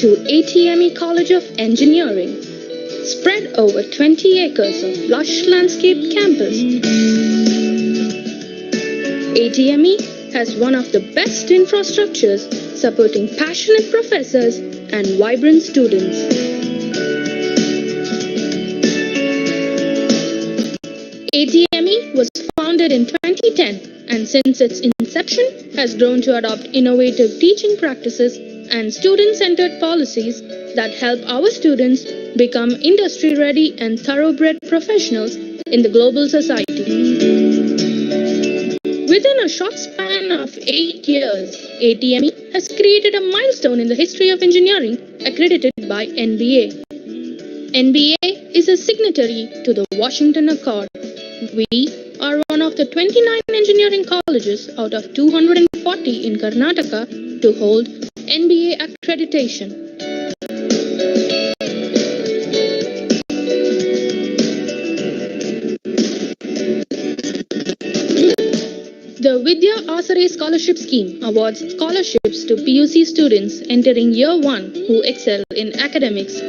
to ATME College of Engineering, spread over 20 acres of lush landscaped campus. ATME has one of the best infrastructures supporting passionate professors and vibrant students. ATME was founded in 2010 and since its inception has grown to adopt innovative teaching practices and student-centered policies that help our students become industry-ready and thoroughbred professionals in the global society. Within a short span of 8 years, ATME has created a milestone in the history of engineering accredited by NBA. NBA is a signatory to the Washington Accord. We are one of the 29 engineering colleges out of 240 in Karnataka to hold NBA accreditation. The Vidya Asare Scholarship Scheme awards scholarships to PUC students entering Year 1 who excel in academics.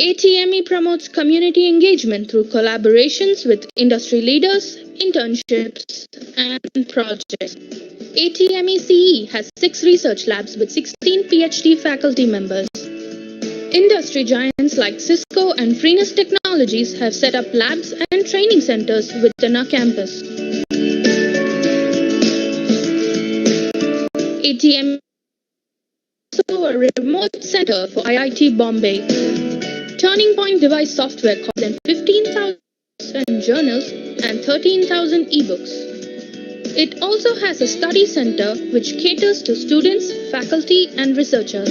ATME promotes community engagement through collaborations with industry leaders, internships, and projects. ATME CE has 6 research labs with 16 PhD faculty members. Industry giants like Cisco and Freenus Technologies have set up labs and training centers within our campus. ATME is also a remote center for IIT Bombay. Turning Point device software covers than 15,000 journals and 13,000 ebooks. It also has a study center which caters to students, faculty, and researchers.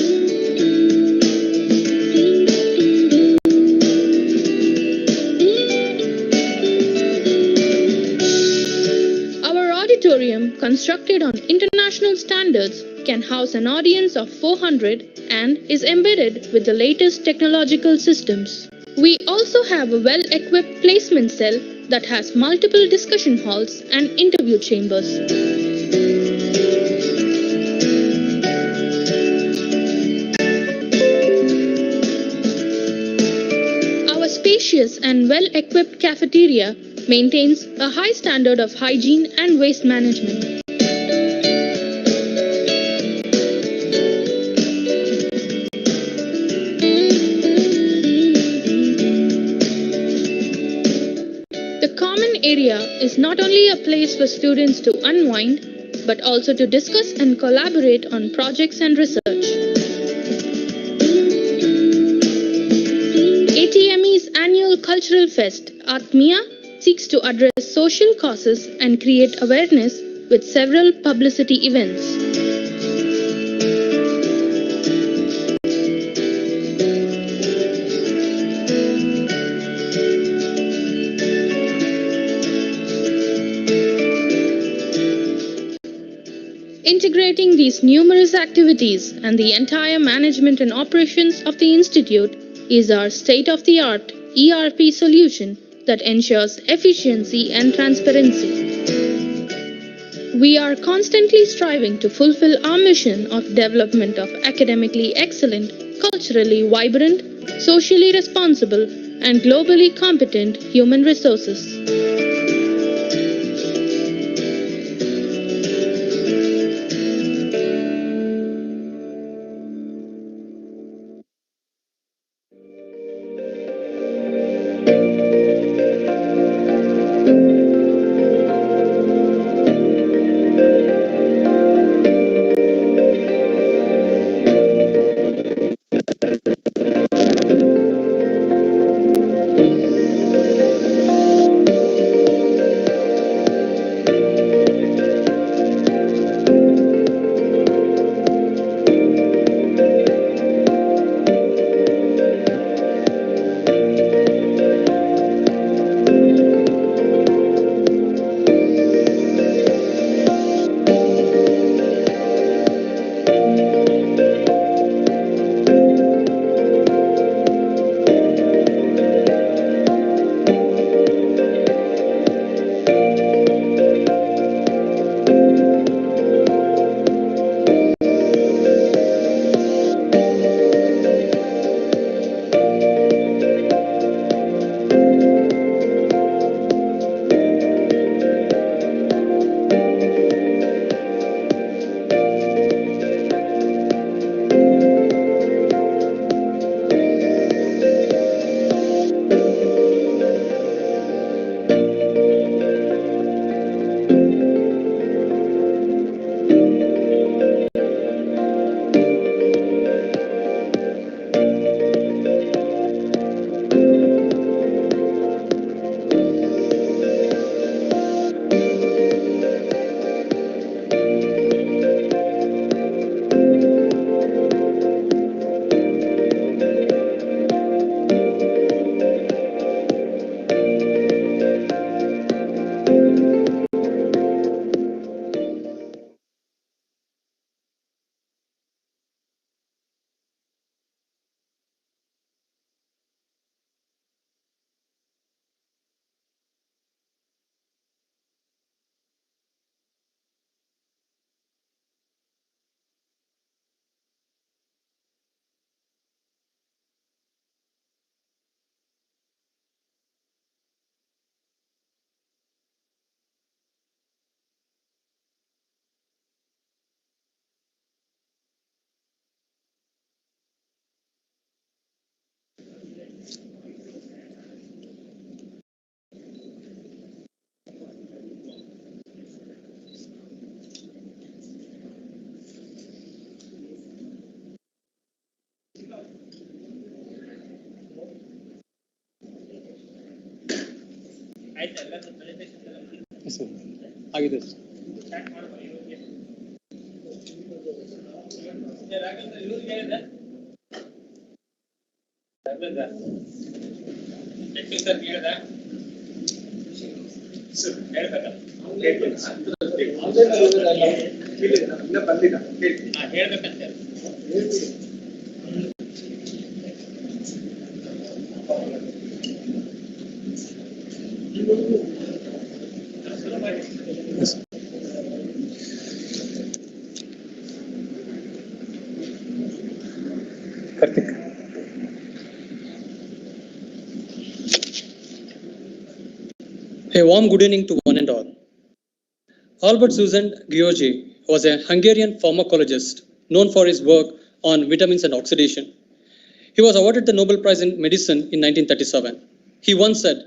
Our auditorium, constructed on international standards, can house an audience of 400 and is embedded with the latest technological systems. We also have a well-equipped placement cell that has multiple discussion halls and interview chambers. Our spacious and well-equipped cafeteria maintains a high standard of hygiene and waste management. Area is not only a place for students to unwind, but also to discuss and collaborate on projects and research. ATME's annual cultural fest, Atmiya, seeks to address social causes and create awareness with several publicity events. Integrating these numerous activities and the entire management and operations of the Institute is our state-of-the-art ERP solution that ensures efficiency and transparency. We are constantly striving to fulfill our mission of development of academically excellent, culturally vibrant, socially responsible, and globally competent human resources. Yes, sir. ಆಗಿದೆ sir. Karthik. A warm good evening to one and all. Albert Susan Geoje was a Hungarian pharmacologist known for his work on vitamins and oxidation. He was awarded the Nobel Prize in Medicine in 1937. He once said,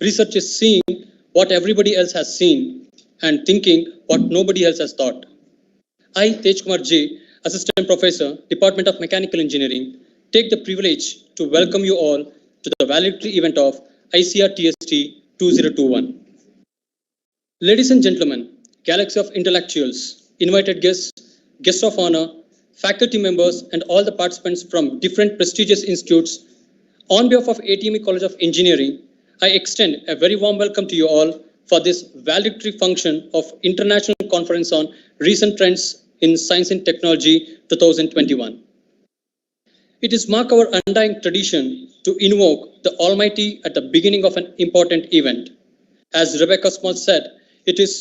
"Research is seeing what everybody else has seen and thinking what nobody else has thought." I, Tej Kumar J, Assistant Professor, Department of Mechanical Engineering, take the privilege to welcome you all to the Valedictory event of ICR TST 2021. Ladies and gentlemen, galaxy of intellectuals, invited guests, guests of honor, faculty members, and all the participants from different prestigious institutes, on behalf of ATME College of Engineering, I extend a very warm welcome to you all for this valedictory function of International Conference on Recent Trends in Science and Technology 2021. It is mark our undying tradition to invoke the Almighty at the beginning of an important event. As Rebecca Small said, it is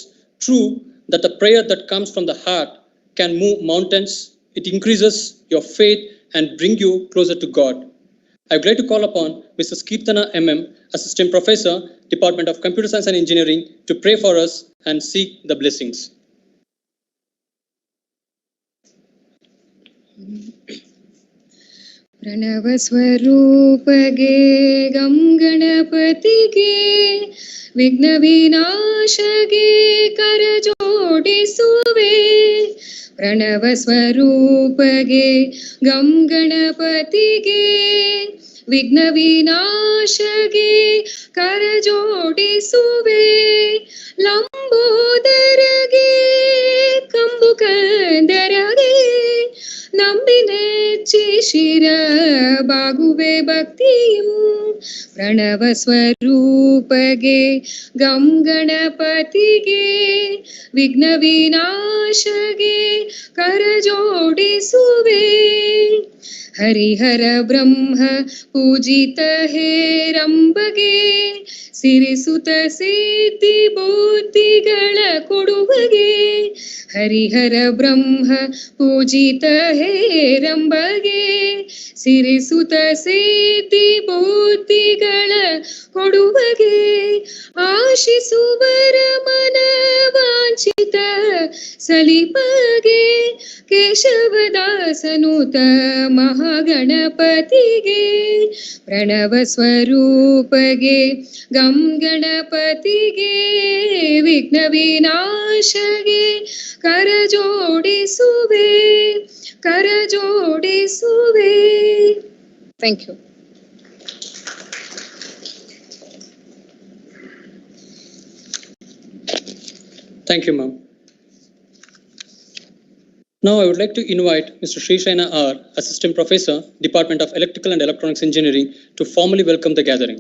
true that the prayer that comes from the heart can move mountains. It increases your faith and bring you closer to God. I would like to call upon Mrs. Kirtana MM, Assistant Professor, Department of Computer Science and Engineering, to pray for us and seek the blessings. Pranav Swaroop गे गम गणपति गे विघ्न विनाश गे कर जोडिसुवे प्रणव स्वरूप गे गम गणपति गे विघ्न विनाश गे कर जोडिसुवे लंबोदर गे कंबु कंदर गे ನಂಬಿನೆಚ್ಚಿ ಶಿರ ಬಾಗುವೆ ಭಕ್ತಿಯು ಪ್ರಣವ ಸ್ವರೂಪಗೆ ಗಂ ಗಣಪತಿಗೆ ವಿಘ್ನ ವಿನಾಶಗೆ ಕರ ಜೋಡಿಸುವೆ ಹರಿಹರ ಬ್ರಹ್ಮ ಪೂಜಿತ ಹೇರಂಬಗೆ ಸಿರಿಸುತ ಸಿದ್ಧಿ ಬುದ್ಧಿಗಳ ಕೊಡುವಗೆ ಹರಿಹರ ಬ್ರಹ್ಮ ಪೂಜಿತ ಹೇರಂಬಗೆ ಸಿರಿಸುತ ಸಿದ್ಧಿ ಬುದ್ಧಿಗಳ ಕೊಡುವಗೆ ಆಶಿಸುವರ ಮನ ವಾಂಛಿತ ಸಲಿಪಗೆ ಕೇಶವದಾಸನುತ ಮಹಾಗಣಪತಿಗೆ ಪ್ರಣವ ಸ್ವರೂಪಗೆ ಗಂ ಗಣಪತಿಗೆ ವಿಘ್ನ ವಿನಾಶಗೆ ಕರ ಜೋಡಿಸುವೆ ಕರ ಜೋಡಿಸುವೆ. Thank you. Thank you, ma'am. Now I would like to invite Mr. Srishna R, Assistant Professor, Department of Electrical and Electronics Engineering, to formally welcome the gathering.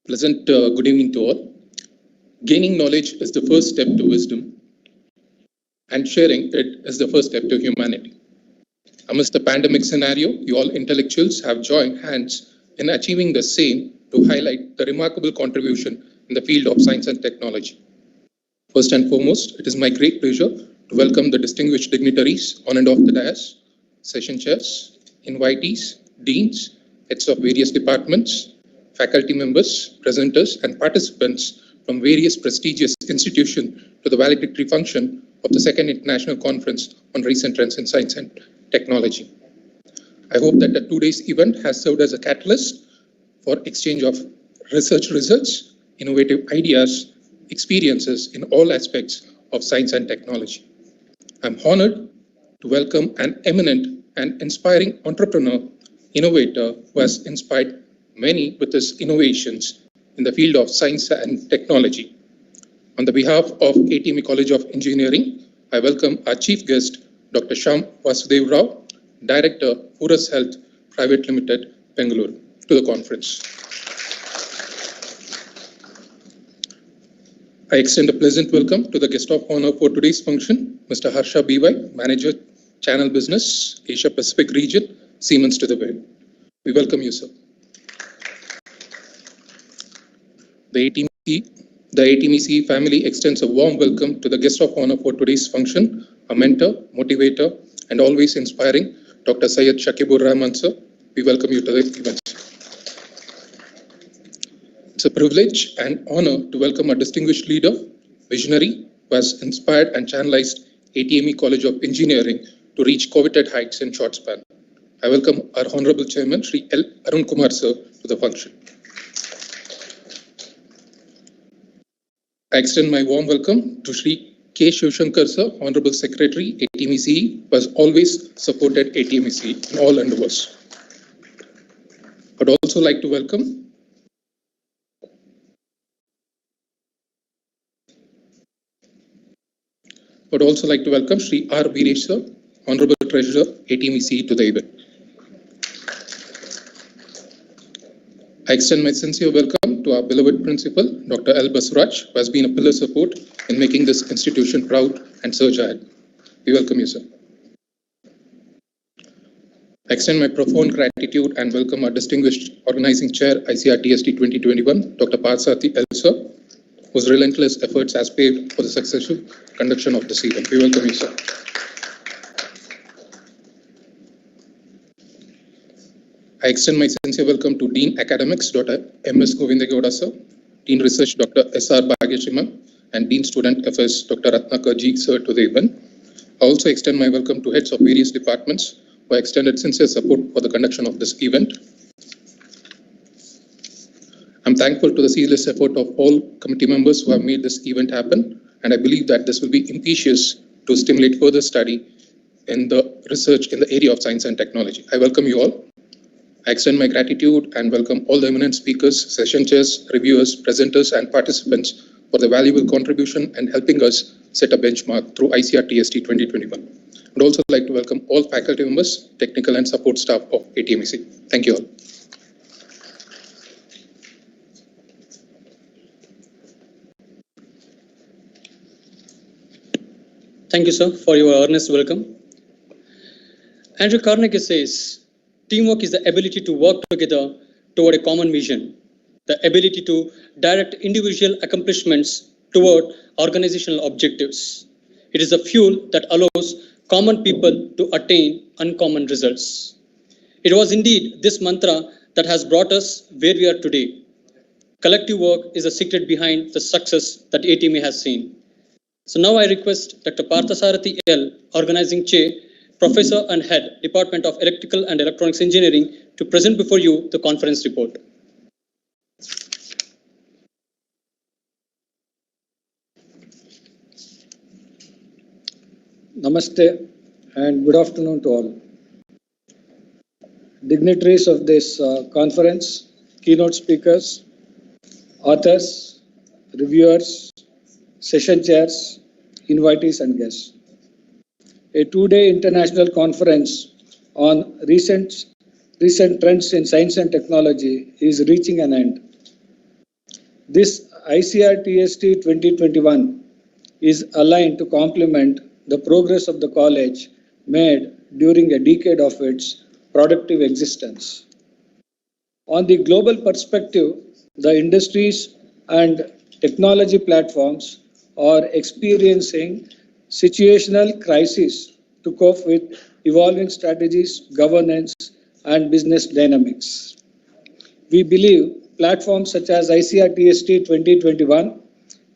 Pleasant good evening to all. Gaining knowledge is the first step to wisdom, and sharing it is the first step to humanity. Amidst the pandemic scenario, you all intellectuals have joined hands in achieving the same to highlight the remarkable contribution in the field of science and technology. First and foremost, it is my great pleasure to welcome the distinguished dignitaries on and off the dais, session chairs, invitees, deans, heads of various departments, faculty members, presenters, and participants from various prestigious institutions to the valedictory function of the Second International Conference on Recent Trends in Science and Technology. I hope that the 2 days event has served as a catalyst for exchange of research results, innovative ideas, experiences in all aspects of science and technology. I'm honored to welcome an eminent and inspiring entrepreneur, innovator who has inspired many with his innovations in the field of science and technology. On the behalf of ATME College of Engineering, I welcome our chief guest, Dr. Shama Vasudeva, Director, Urus Health Private Limited, Bengaluru, to the conference. I extend a pleasant welcome to the guest of honor for today's function, Mr. Harsha Bey, Manager, Channel Business, Asia Pacific Region, Siemens to the Bay. We welcome you, sir. The ATMEC family extends a warm welcome to the guest of honor for today's function, a mentor, motivator, and always inspiring, Dr. Syed Shakib sir. We welcome you to the event. It's a privilege and honor to welcome a distinguished leader, visionary, who has inspired and channelized ATME College of Engineering to reach coveted heights in short span. I welcome our Honorable Chairman, Shri L. Arun Kumar sir, to the function. I extend my warm welcome to Shri K. Shivshankar sir, Honorable Secretary, ATMEC, who has always supported ATMEC in all endeavors. I'd also like to welcome Shri R. Veeresh sir, Honorable Treasurer, ATMEC, to the event. I extend my sincere welcome to our beloved principal, Dr. L. Basraj, who has been a pillar support in making this institution proud and surge ahead. We welcome you, sir. I extend my profound gratitude and welcome our distinguished organizing chair, ICR-TST 2021, Dr. Parsati L. sir, whose relentless efforts has paved for the successful conduction of this event. We welcome you, sir. I extend my sincere welcome to Dean Academics, Dr. M. S. Govindagowda, sir, Dean Research, Dr. S. R. Bhagyashiman, and Dean Student Affairs, Dr. Ratnakar G, sir, to the event. I also extend my welcome to heads of various departments who have extended sincere support for the conduction of this event. I'm thankful to the ceaseless effort of all committee members who have made this event happen, and I believe that this will be impetuous to stimulate further study in the research in the area of science and technology. I welcome you all. I extend my gratitude and welcome all the eminent speakers, session chairs, reviewers, presenters, and participants for the valuable contribution and helping us set a benchmark through ICR-TST 2021. I'd also like to welcome all faculty members, technical and support staff of ATMEC. Thank you all. Thank you, sir, for your earnest welcome. Andrew Carnegie says, teamwork is the ability to work together toward a common vision, the ability to direct individual accomplishments toward organizational objectives. It is the fuel that allows common people to attain uncommon results. It was indeed this mantra that has brought us where we are today. Collective work is the secret behind the success that ATME has seen. So now I request Dr. Parthasarathi L, Organizing Chair, Professor and Head, Department of Electrical and Electronics Engineering, to present before you the conference report. Namaste and good afternoon to all. Dignitaries of this conference, keynote speakers, authors, reviewers, session chairs, invitees and guests. A two-day international conference on recent trends in science and technology is reaching an end. This ICR-TST 2021 is aligned to complement the progress of the college made during a decade of its productive existence. On the global perspective, the industries and technology platforms are experiencing situational crises to cope with evolving strategies, governance, and business dynamics. We believe platforms such as ICR-TST 2021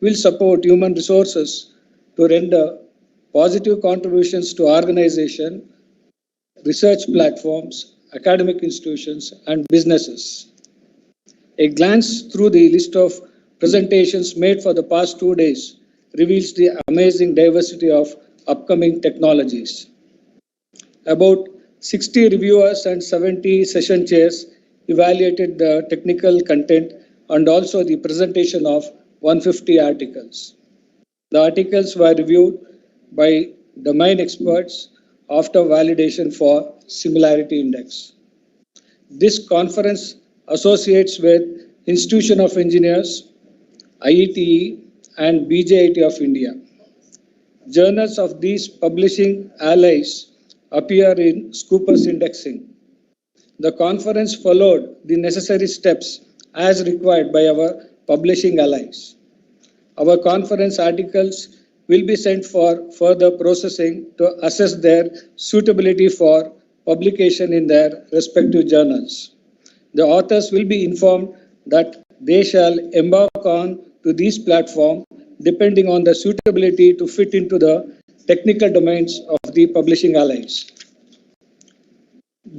will support human resources to render positive contributions to organization, research platforms, academic institutions, and businesses. A glance through the list of presentations made for the past 2 days reveals the amazing diversity of upcoming technologies. About 60 reviewers and 70 session chairs evaluated the technical content and also the presentation of 150 articles. The articles were reviewed by domain experts after validation for similarity index. This conference associates with Institution of Engineers, IETE, and BJIT of India. Journals of these publishing allies appear in Scopus indexing. The conference followed the necessary steps as required by our publishing allies. Our conference articles will be sent for further processing to assess their suitability for publication in their respective journals. The authors will be informed that they shall embark on to these platforms depending on the suitability to fit into the technical domains of the publishing allies.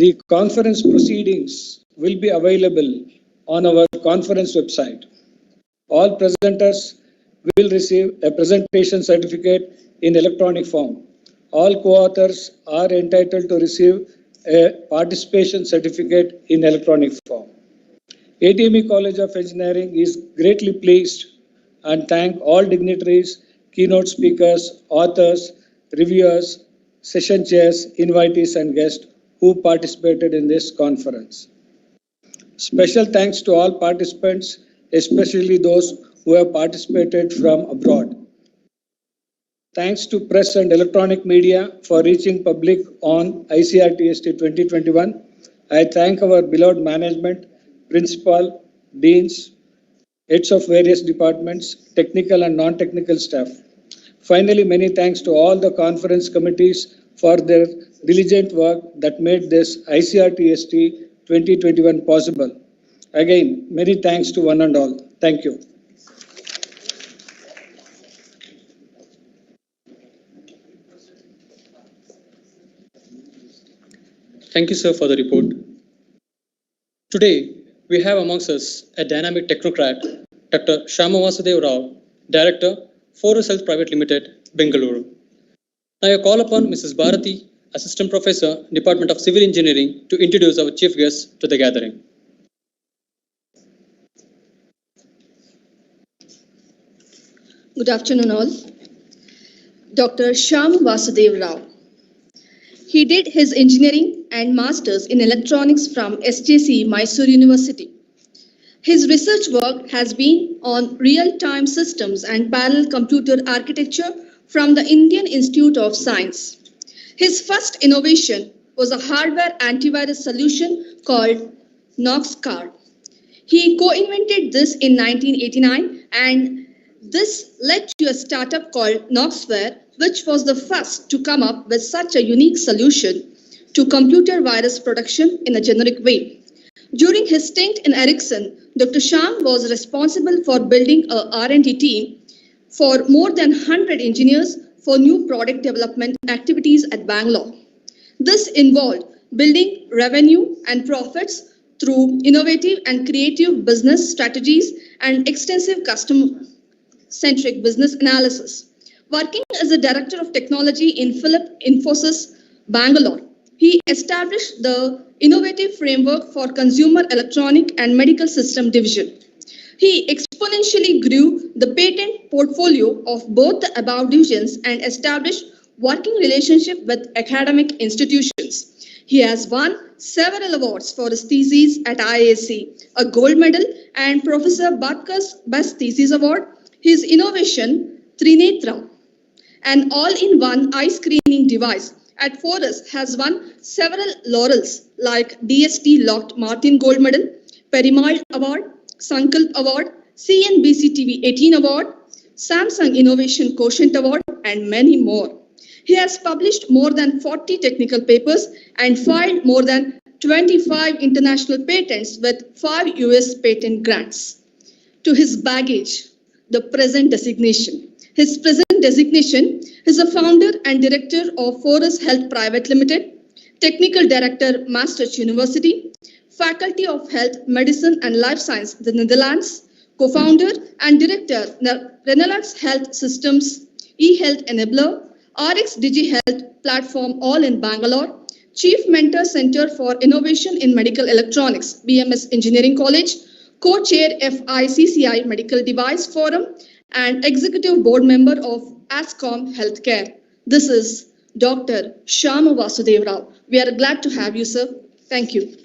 The conference proceedings will be available on our conference website. All presenters will receive a presentation certificate in electronic form. All co-authors are entitled to receive a participation certificate in electronic form. ATME College of Engineering is greatly pleased and thank all dignitaries, keynote speakers, authors, reviewers, session chairs, invitees and guests who participated in this conference. Special thanks to all participants, especially those who have participated from abroad. Thanks to press and electronic media for reaching public on ICRTST 2021. I thank our beloved management, principal, deans, heads of various departments, technical and non-technical staff. Finally, many thanks to all the conference committees for their diligent work that made this ICRTST 2021 possible. Again, many thanks to one and all. Thank you. Thank you, sir, for the report. Today, we have amongst us a dynamic technocrat, Dr. Shama Vasudeva, Director, Forest Health Private Limited, Bengaluru. Now I call upon Mrs. Bharati, Assistant Professor, Department of Civil Engineering, to introduce our chief guest to the gathering. Good afternoon all. Dr. Shama Vasudeva. He did his engineering and masters in electronics from SJC Mysore University. His research work has been on real-time systems and parallel computer architecture from the Indian Institute of Science. His first innovation was a hardware antivirus solution called NoxCard. He co-invented this in 1989 and this led to a startup called Noxware, which was the first to come up with such a unique solution to computer virus production in a generic way. During his stint in Ericsson, Dr. Sham was responsible for building a R&D team for more than 100 engineers for new product development activities at Bangalore. This involved building revenue and profits through innovative and creative business strategies and extensive customer-centric business analysis. Working as a director of technology in Infosys, Bangalore, he established the innovative framework for consumer electronic and medical system division. He exponentially grew the patent portfolio of both the above divisions and established working relationship with academic institutions. He has won several awards for his thesis at IISc, a gold medal, and Professor Bhatkar's Best Thesis Award. His innovation, Trinetra, an all-in-one eye screening device at Forest, has won several laurels like DST Locked Martin Gold Medal, Perimal Award, Sankalp Award, CNBC TV 18 Award, Samsung Innovation Quotient Award, and many more. He has published more than 40 technical papers and filed more than 25 international patents with 5 US patent grants. To his baggage, the present designation. His present designation is a founder and director of Forest Health Private Limited, Technical Director, Maastricht University, Faculty of Health, Medicine and Life Science, the Netherlands, co-founder and director, Renalux Health Systems, eHealth Enabler, RX DigiHealth platform, all in Bangalore, Chief Mentor Center for Innovation in Medical Electronics, BMS Engineering College, co-chair FICCI Medical Device Forum, and executive board member of ASCOM Healthcare. This is Dr. Shama Vasudeva. We are glad to have you, sir. Thank you.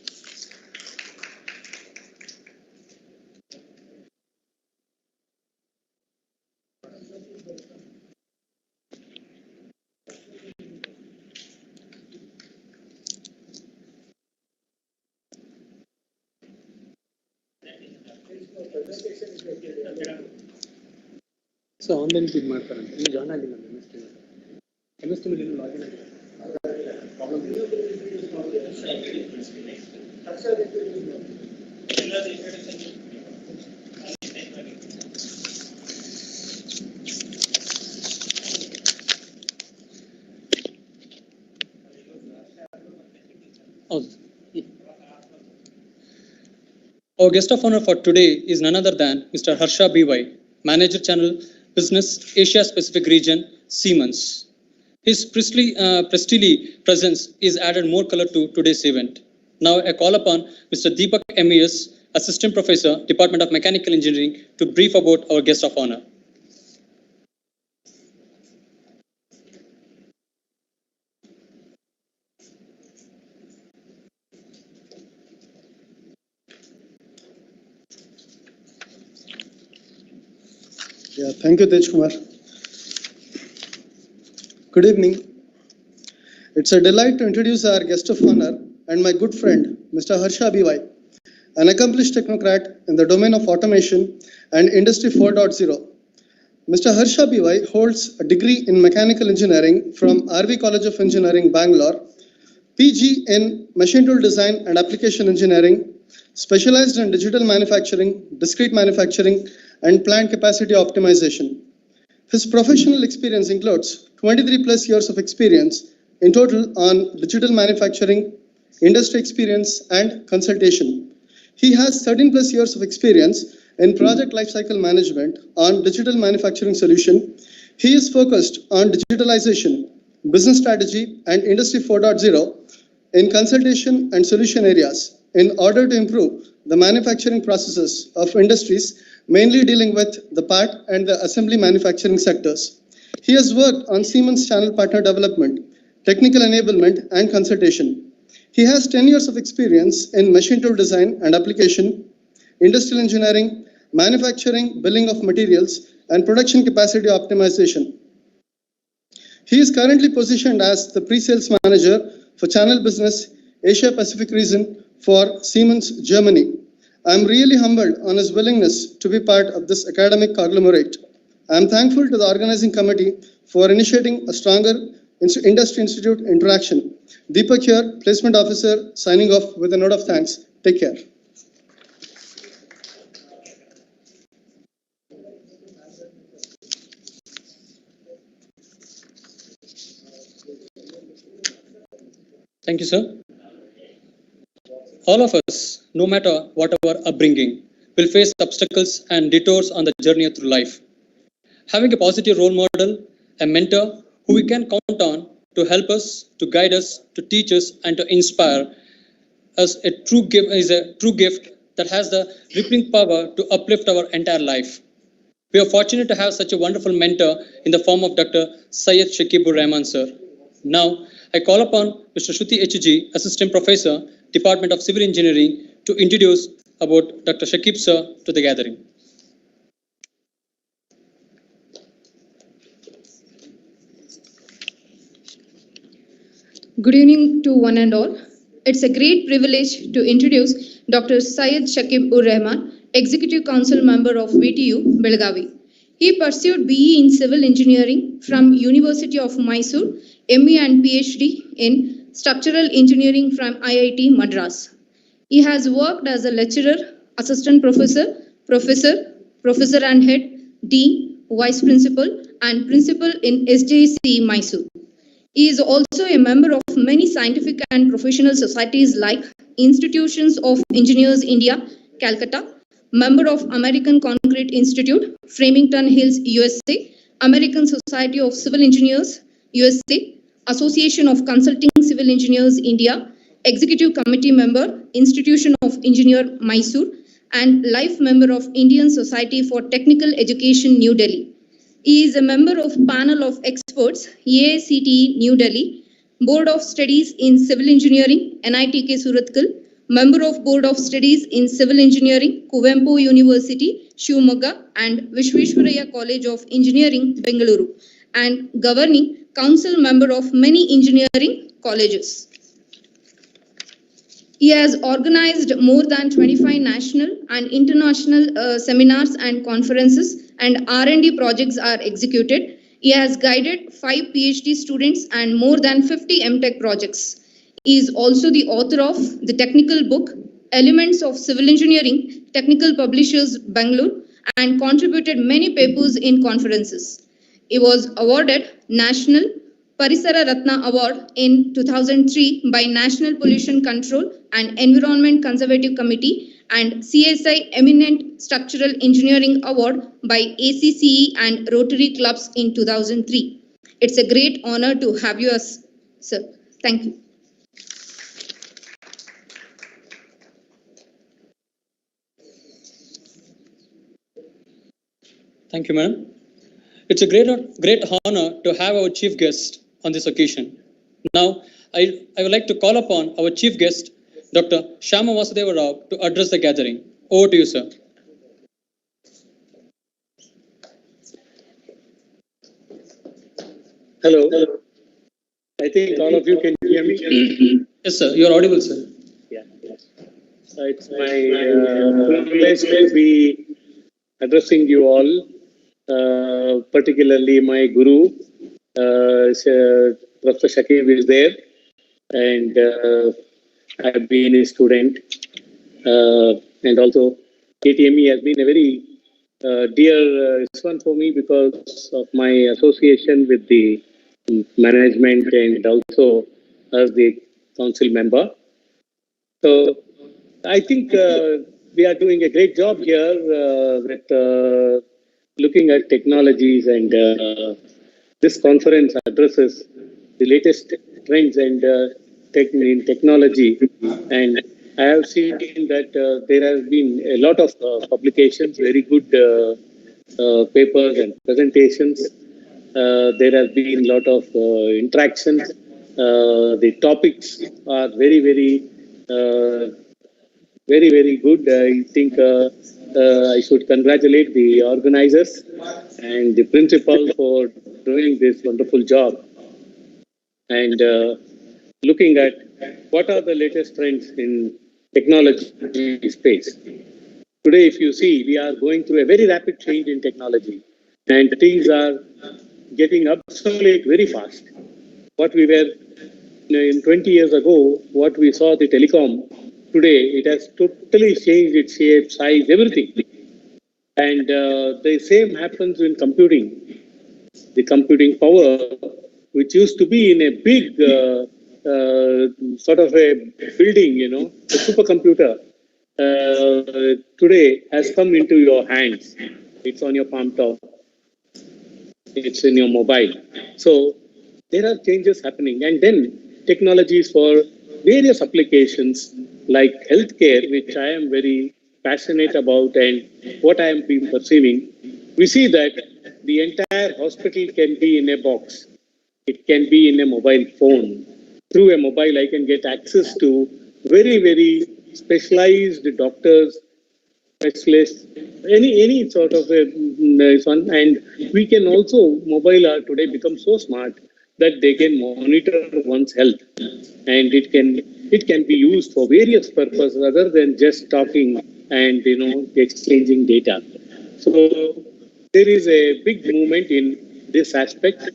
So online ಇದು ಮಾಡ್ತಾರಂತೆ ನೀವು join ಆಗಿಲ್ಲ MS Team login ಆಗಿಲ್ಲ. Our guest of honor for today is none other than Mr. Harsha Bey, Manager Channel Business Asia Pacific Region, Siemens. His priestly presence is added more color to today's event. Now I call upon Mr. Deepak MES, Assistant Professor, Department of Mechanical Engineering, to brief about our guest of honor. Yeah, thank you, Tej Kumar. Good evening. It's a delight to introduce our guest of honor and my good friend, Mr. Harsha Bey, an accomplished technocrat in the domain of automation and Industry 4.0. Mr. Harsha Bey holds a degree in mechanical engineering from RV College of Engineering, Bangalore, PG in machine tool design and application engineering, specialized in digital manufacturing, discrete manufacturing, and plant capacity optimization. His professional experience includes 23 plus years of experience in total on digital manufacturing, industry experience, and consultation. He has 13 plus years of experience in project lifecycle management on digital manufacturing solution. He is focused on digitalization, business strategy, and Industry 4.0 in consultation and solution areas in order to improve the manufacturing processes of industries, mainly dealing with the part and the assembly manufacturing sectors. He has worked on Siemens channel partner development, technical enablement, and consultation. He has 10 years of experience in machine tool design and application, industrial engineering, manufacturing, billing of materials, and production capacity optimization. He is currently positioned as the pre-sales manager for channel business Asia Pacific region for Siemens Germany. I am really humbled on his willingness to be part of this academic conglomerate. I am thankful to the organizing committee for initiating a stronger industry institute interaction. Deepak here, placement officer, signing off with a note of thanks. Take care. Thank you, sir. All of us, no matter what our upbringing, will face obstacles and detours on the journey through life. Having a positive role model, a mentor who we can count on to help us, to guide us, to teach us, and to inspire us is a true gift that has the rippling power to uplift our entire life. We are fortunate to have such a wonderful mentor in the form of Dr. Syed Shakib sir. Now, I call upon Mr. Shruti HG, Assistant Professor, Department of Civil Engineering, to introduce about Dr. Shakib sir to the gathering. Good evening to one and all. It's a great privilege to introduce Dr. Syed Shakib Executive Council Member of VTU, Belgavi. He pursued BE in Civil Engineering from University of Mysore, ME and PhD in Structural Engineering from IIT Madras. He has worked as a lecturer, assistant professor, professor and head, dean, vice principal, and principal in SJC Mysore. He is also a member of many scientific and professional societies like Institutions of Engineers India, Calcutta, member of American Concrete Institute, Framingham Hills, USA, American Society of Civil Engineers, USA, Association of Consulting Civil Engineers, India, Executive Committee member, Institution of Engineer, Mysore, and life member of Indian Society for Technical Education, New Delhi. He is a member of panel of experts, AICTE, New Delhi, Board of Studies in Civil Engineering, NITK Surathkal, member of Board of Studies in Civil Engineering, Kuvempu University, Shivamogga, and Vishweshwaraya College of Engineering, Bengaluru, and governing council member of many engineering colleges. He has organized more than 25 national and international seminars and conferences, and R&D projects are executed. He has guided 5 PhD students and more than 50 MTech projects. He is also the author of the technical book, Elements of Civil Engineering, Technical Publishers, Bangalore, and contributed many papers in conferences. He was awarded National Parisara Ratna Award in 2003 by National Pollution Control and Environment Conservative Committee and CSI Eminent Structural Engineering Award by ACCE and Rotary Clubs in 2003. It's a great honor to have you as, sir. Thank you. Thank you, madam. It's a great honor to have our chief guest on this occasion. Now, I would like to call upon our chief guest, Dr. Shama Vasudeva Rao, to address the gathering. Over to you, sir. Hello. I think all of you can hear me. Yes, sir. You are audible, sir. Yeah. It's my privilege to be addressing you all, particularly my guru, Professor Shakib is there, and I've been a student, and also KTME has been a very dear one for me because of my association with the management and also as the council member. So I think we are doing a great job here with looking at technologies, and this conference addresses the latest trends and in technology. And I have seen that there has been a lot of publications, very good papers and presentations. There has been a lot of interactions. The topics are very, very good. I think I should congratulate the organizers and the principal for doing this wonderful job and looking at what are the latest trends in technology space. Today, if you see, we are going through a very rapid change in technology, and things are getting obsolete very fast. What we were in 20 years ago, what we saw the telecom, today it has totally changed its shape, size, everything. And the same happens in computing. The computing power, which used to be in a big sort of a building, a supercomputer, today has come into your hands. It's on your palm top. It's in your mobile. So there are changes happening. And then technologies for various applications like healthcare, which I am very passionate about and what I am been perceiving. We see that the entire hospital can be in a box. It can be in a mobile phone. Through a mobile, I can get access to very specialized doctors, specialists, any sort of a one. And we can also, mobile are today become so smart that they can monitor one's health, and it can be used for various purposes other than just talking and exchanging data. So there is a big movement in this aspect.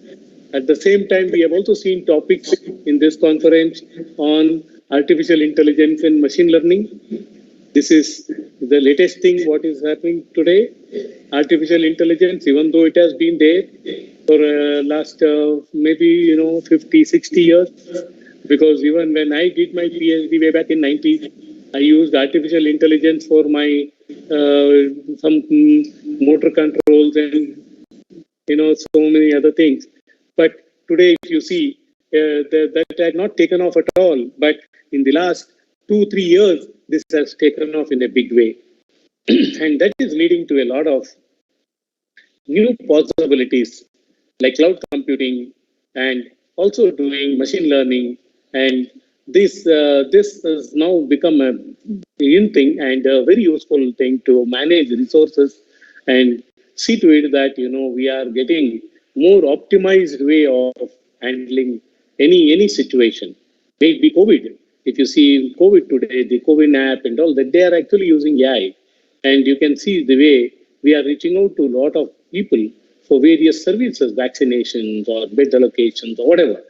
At the same time, we have also seen topics in this conference on artificial intelligence and machine learning. This is the latest thing what is happening today. Artificial intelligence, even though it has been there for last maybe 50, 60 years, because even when I did my PhD way back in 90s, I used artificial intelligence for my some motor controls and so many other things. But today, if you see, that had not taken off at all. But in the last 2-3 years, this has taken off in a big way, and that is leading to a lot of new possibilities like cloud computing and also doing machine learning. And this has now become a in thing and a very useful thing to manage resources and see to it that we are getting more optimized way of handling any situation. May it be COVID. If you see COVID today, the COVID app and all that, they are actually using AI, and you can see the way we are reaching out to a lot of people for various services, vaccinations or bed allocations or whatever,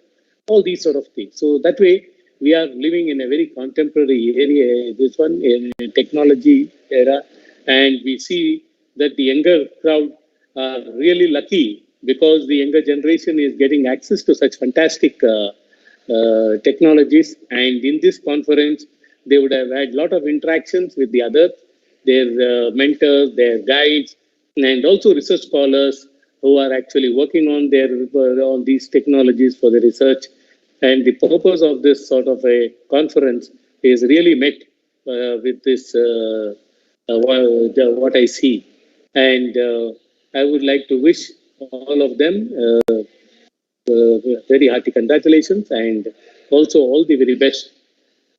all these sort of things. So that way, we are living in a very contemporary area, this one, in technology era, and we see that the younger crowd are really lucky because the younger generation is getting access to such fantastic technologies. And in this conference, they would have had a lot of interactions with the others, their mentors, their guides, and also research scholars who are actually working on on these technologies for the research. And the purpose of this sort of a conference is really met with this what I see. And I would like to wish all of them very hearty congratulations, and also all the very best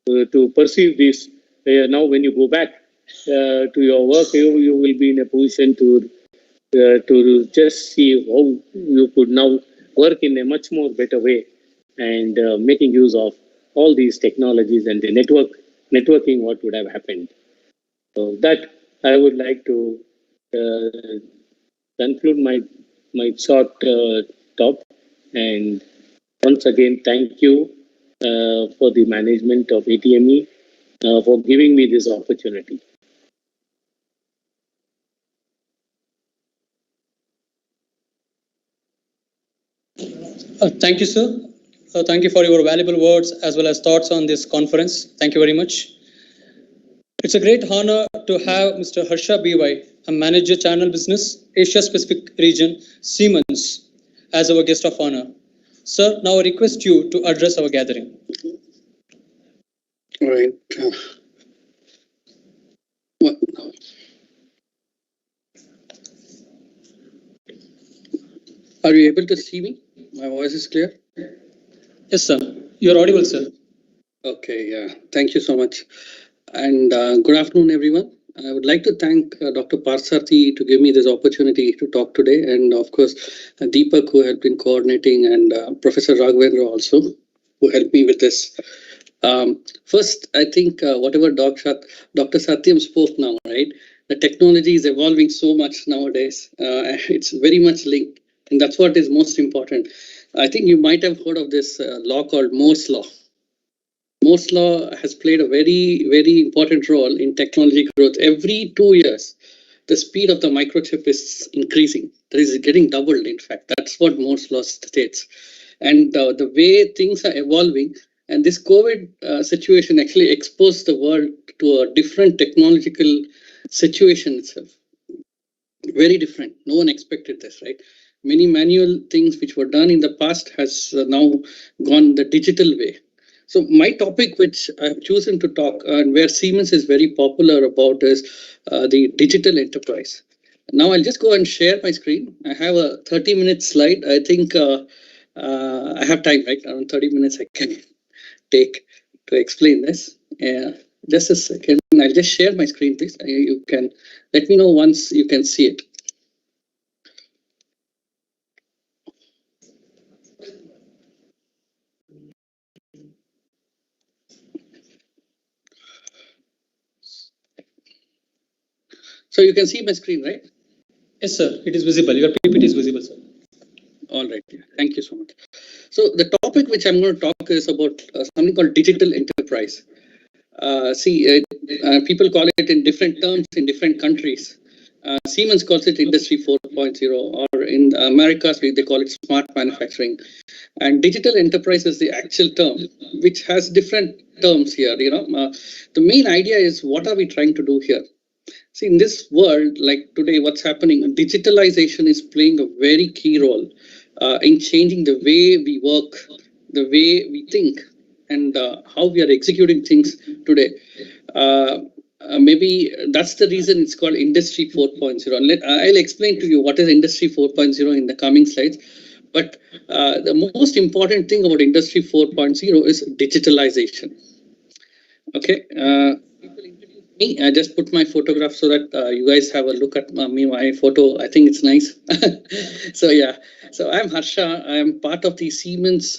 to perceive this. Now, when you go back to your work, you will be in a position to just see how you could now work in a much more better way, and making use of all these technologies and the networking what would have happened. So that I would like to conclude my short talk, and once again thank you for the management of ATME for giving me this opportunity. Thank you, sir. Thank you for your valuable words as well as thoughts on this conference. Thank you very much. It's a great honor to have Mr. Harsha Bey, a manager channel business, Asia Pacific region, Siemens, as our guest of honor. Sir, now I request you to address our gathering. All right. What? Are you able to see me? My voice is clear? Yes, sir. You're audible, sir. Okay, yeah. Thank you so much. And good afternoon, everyone. I would like to thank Dr. Parsarthi to give me this opportunity to talk today. And of course, Deepak, who had been coordinating, and Professor Raghavendra also, who helped me with this. First, I think whatever Dr. Satyam spoke now, right? The technology is evolving so much nowadays. It's very much linked. And that's what is most important. I think you might have heard of this law called Moore's Law. Moore's Law has played a very, very important role in technology growth. Every 2 years, the speed of the microchip is increasing. It is getting doubled, in fact. That's what Moore's Law states. And the way things are evolving, and this COVID situation actually exposed the world to a different technological situation itself. Very different. No one expected this, right? Many manual things which were done in the past has now gone the digital way. So my topic, which I have chosen to talk, and where Siemens is very popular about, is the digital enterprise. Now I'll just go and share my screen. I have a 30-minute slide. I think I have time, right? Around 30 minutes I can take to explain this. Just a second. I'll just share my screen, please. You can let me know once you can see it. So you can see my screen, right? Yes, sir. It is visible. Your PPT is visible, sir. All right. Thank you so much. So the topic which I'm going to talk is about something called digital enterprise. People call it in different terms in different countries. Siemens calls it Industry 4.0, or in Americas, they call it smart manufacturing. And digital enterprise is the actual term, which has different terms here. The main idea is, what are we trying to do here? See, in this world, like today, what's happening, digitalization is playing a very key role in changing the way we work, the way we think, and how we are executing things today. Maybe that's the reason it's called Industry 4.0. I'll explain to you what is Industry 4.0 in the coming slides. But the most important thing about Industry 4.0 is digitalization. Okay. Me, I just put my photograph so that you guys have a look at my photo. I think it's nice. So yeah, so I'm Harsha. I'm part of the Siemens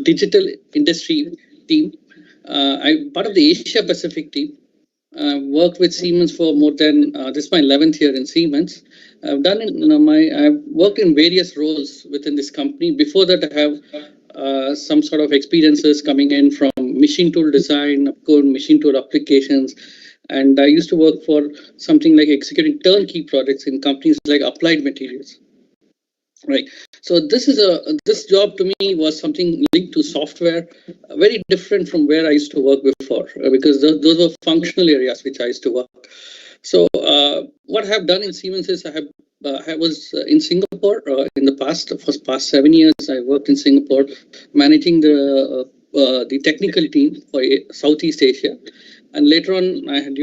digital industry team. I'm part of the Asia Pacific team. I've worked with Siemens for more than this is my 11th year in Siemens. I've worked in various roles within this company. Before that, I have some sort of experiences coming in from machine tool design, machine tool applications, and I used to work for something like executing turnkey projects in companies like Applied Materials. Right. So this job to me was something linked to software, very different from where I used to work before, because those were functional areas which I used to work. So what I have done in Siemens is I was in Singapore in the past 7 years. I worked in Singapore, managing the technical team for Southeast Asia. And later on, I had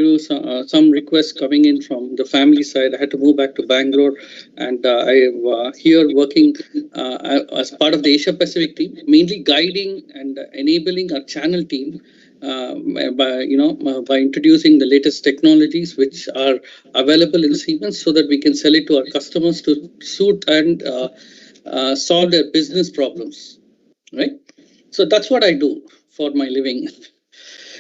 some requests coming in from the family side. I had to move back to Bangalore, and I am here working as part of the Asia Pacific team, mainly guiding and enabling our channel team by introducing the latest technologies which are available in Siemens, so that we can sell it to our customers to suit and solve their business problems. Right. So that's what I do for my living.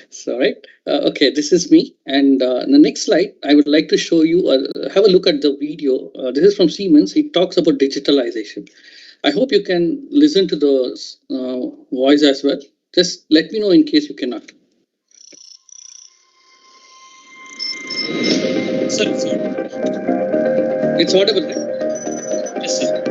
So, right. Okay, this is me. And in the next slide, I would like to show you, have a look at the video. This is from Siemens. It talks about digitalization. I hope you can listen to the voice as well. Just let me know in case you cannot. Sir. It's audible, right? Yes, sir.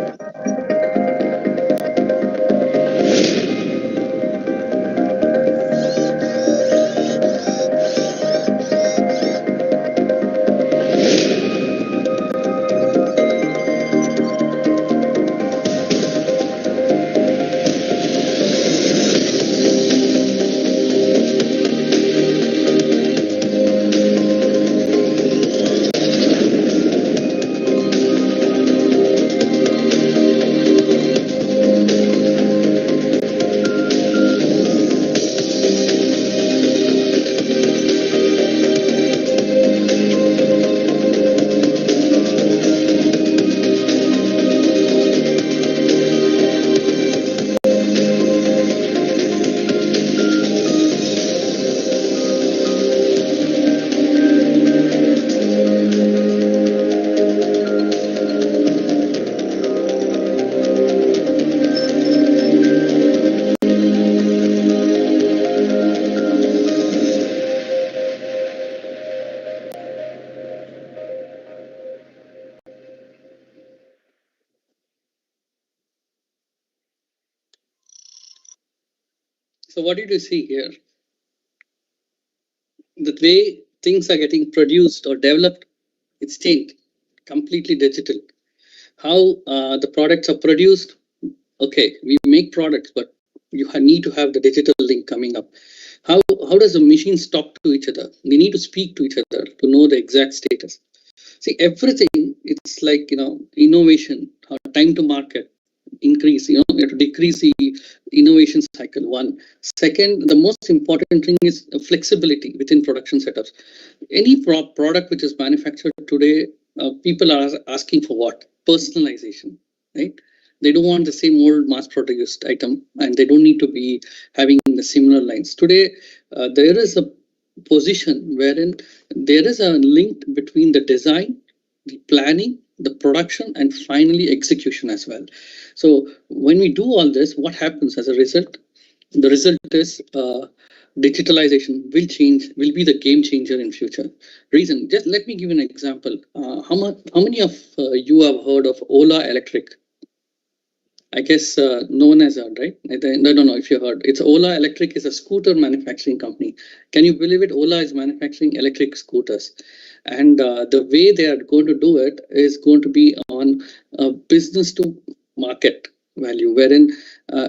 So what did you see here? The way things are getting produced or developed, it's changed, completely digital. How the products are produced, okay, we make products, but you need to have the digital link coming up. How does the machines talk to each other? They need to speak to each other to know the exact status. See, everything, it's like, innovation, time to market, increase, you have to decrease the innovation cycle. One. Second, the most important thing is flexibility within production setups. Any product which is manufactured today, people are asking for what? Personalization, right? They don't want the same old mass-produced item, and they don't need to be having the similar lines. Today, there is a position wherein there is a link between the design, the planning, the production, and finally execution as well. So when we do all this, what happens as a result? The result is digitalization will be the game changer in future. Reason, just let me give you an example. How many of you have heard of Ola Electric? I guess no one has heard, right? I don't know if you heard. It's Ola Electric is a scooter manufacturing company. Can you believe it? Ola is manufacturing electric scooters. And the way they are going to do it is going to be on business to market value, wherein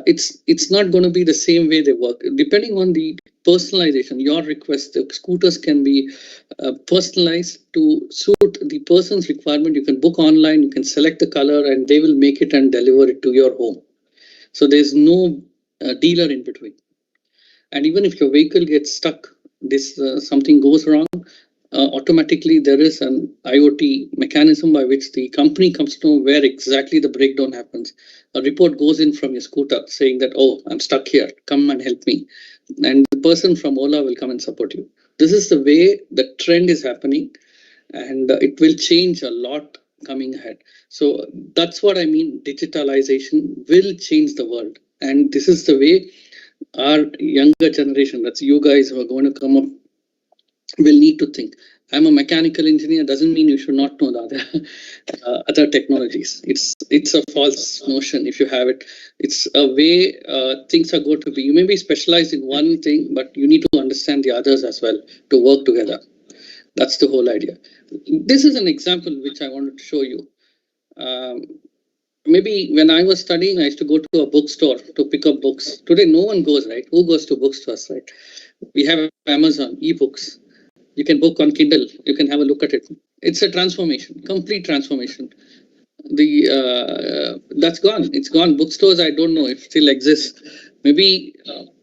it's not going to be the same way they work. Depending on the personalization, your request, the scooters can be personalized to suit the person's requirement. You can book online, you can select the color, and they will make it and deliver it to your home. So there's no dealer in between. And even if your vehicle gets stuck, this something goes wrong, automatically there is an IoT mechanism by which the company comes to know where exactly the breakdown happens. A report goes in from your scooter saying that, oh, I'm stuck here, come and help me. And the person from Ola will come and support you. This is the way the trend is happening, and it will change a lot coming ahead. So that's what I mean. Digitalization will change the world. And this is the way our younger generation, that's you guys who are going to come up, will need to think. I'm a mechanical engineer, doesn't mean you should not know the other technologies. It's a false notion if you have it. It's a way things are going to be. You may be specialized in one thing, but you need to understand the others as well to work together. That's the whole idea. This is an example which I wanted to show you. Maybe when I was studying, I used to go to a bookstore to pick up books. Today, no one goes, right? Who goes to bookstores, right? We have Amazon, ebooks. You can book on Kindle. You can have a look at it. It's a transformation, complete transformation. That's gone. It's gone. Bookstores, I don't know if still exist. Maybe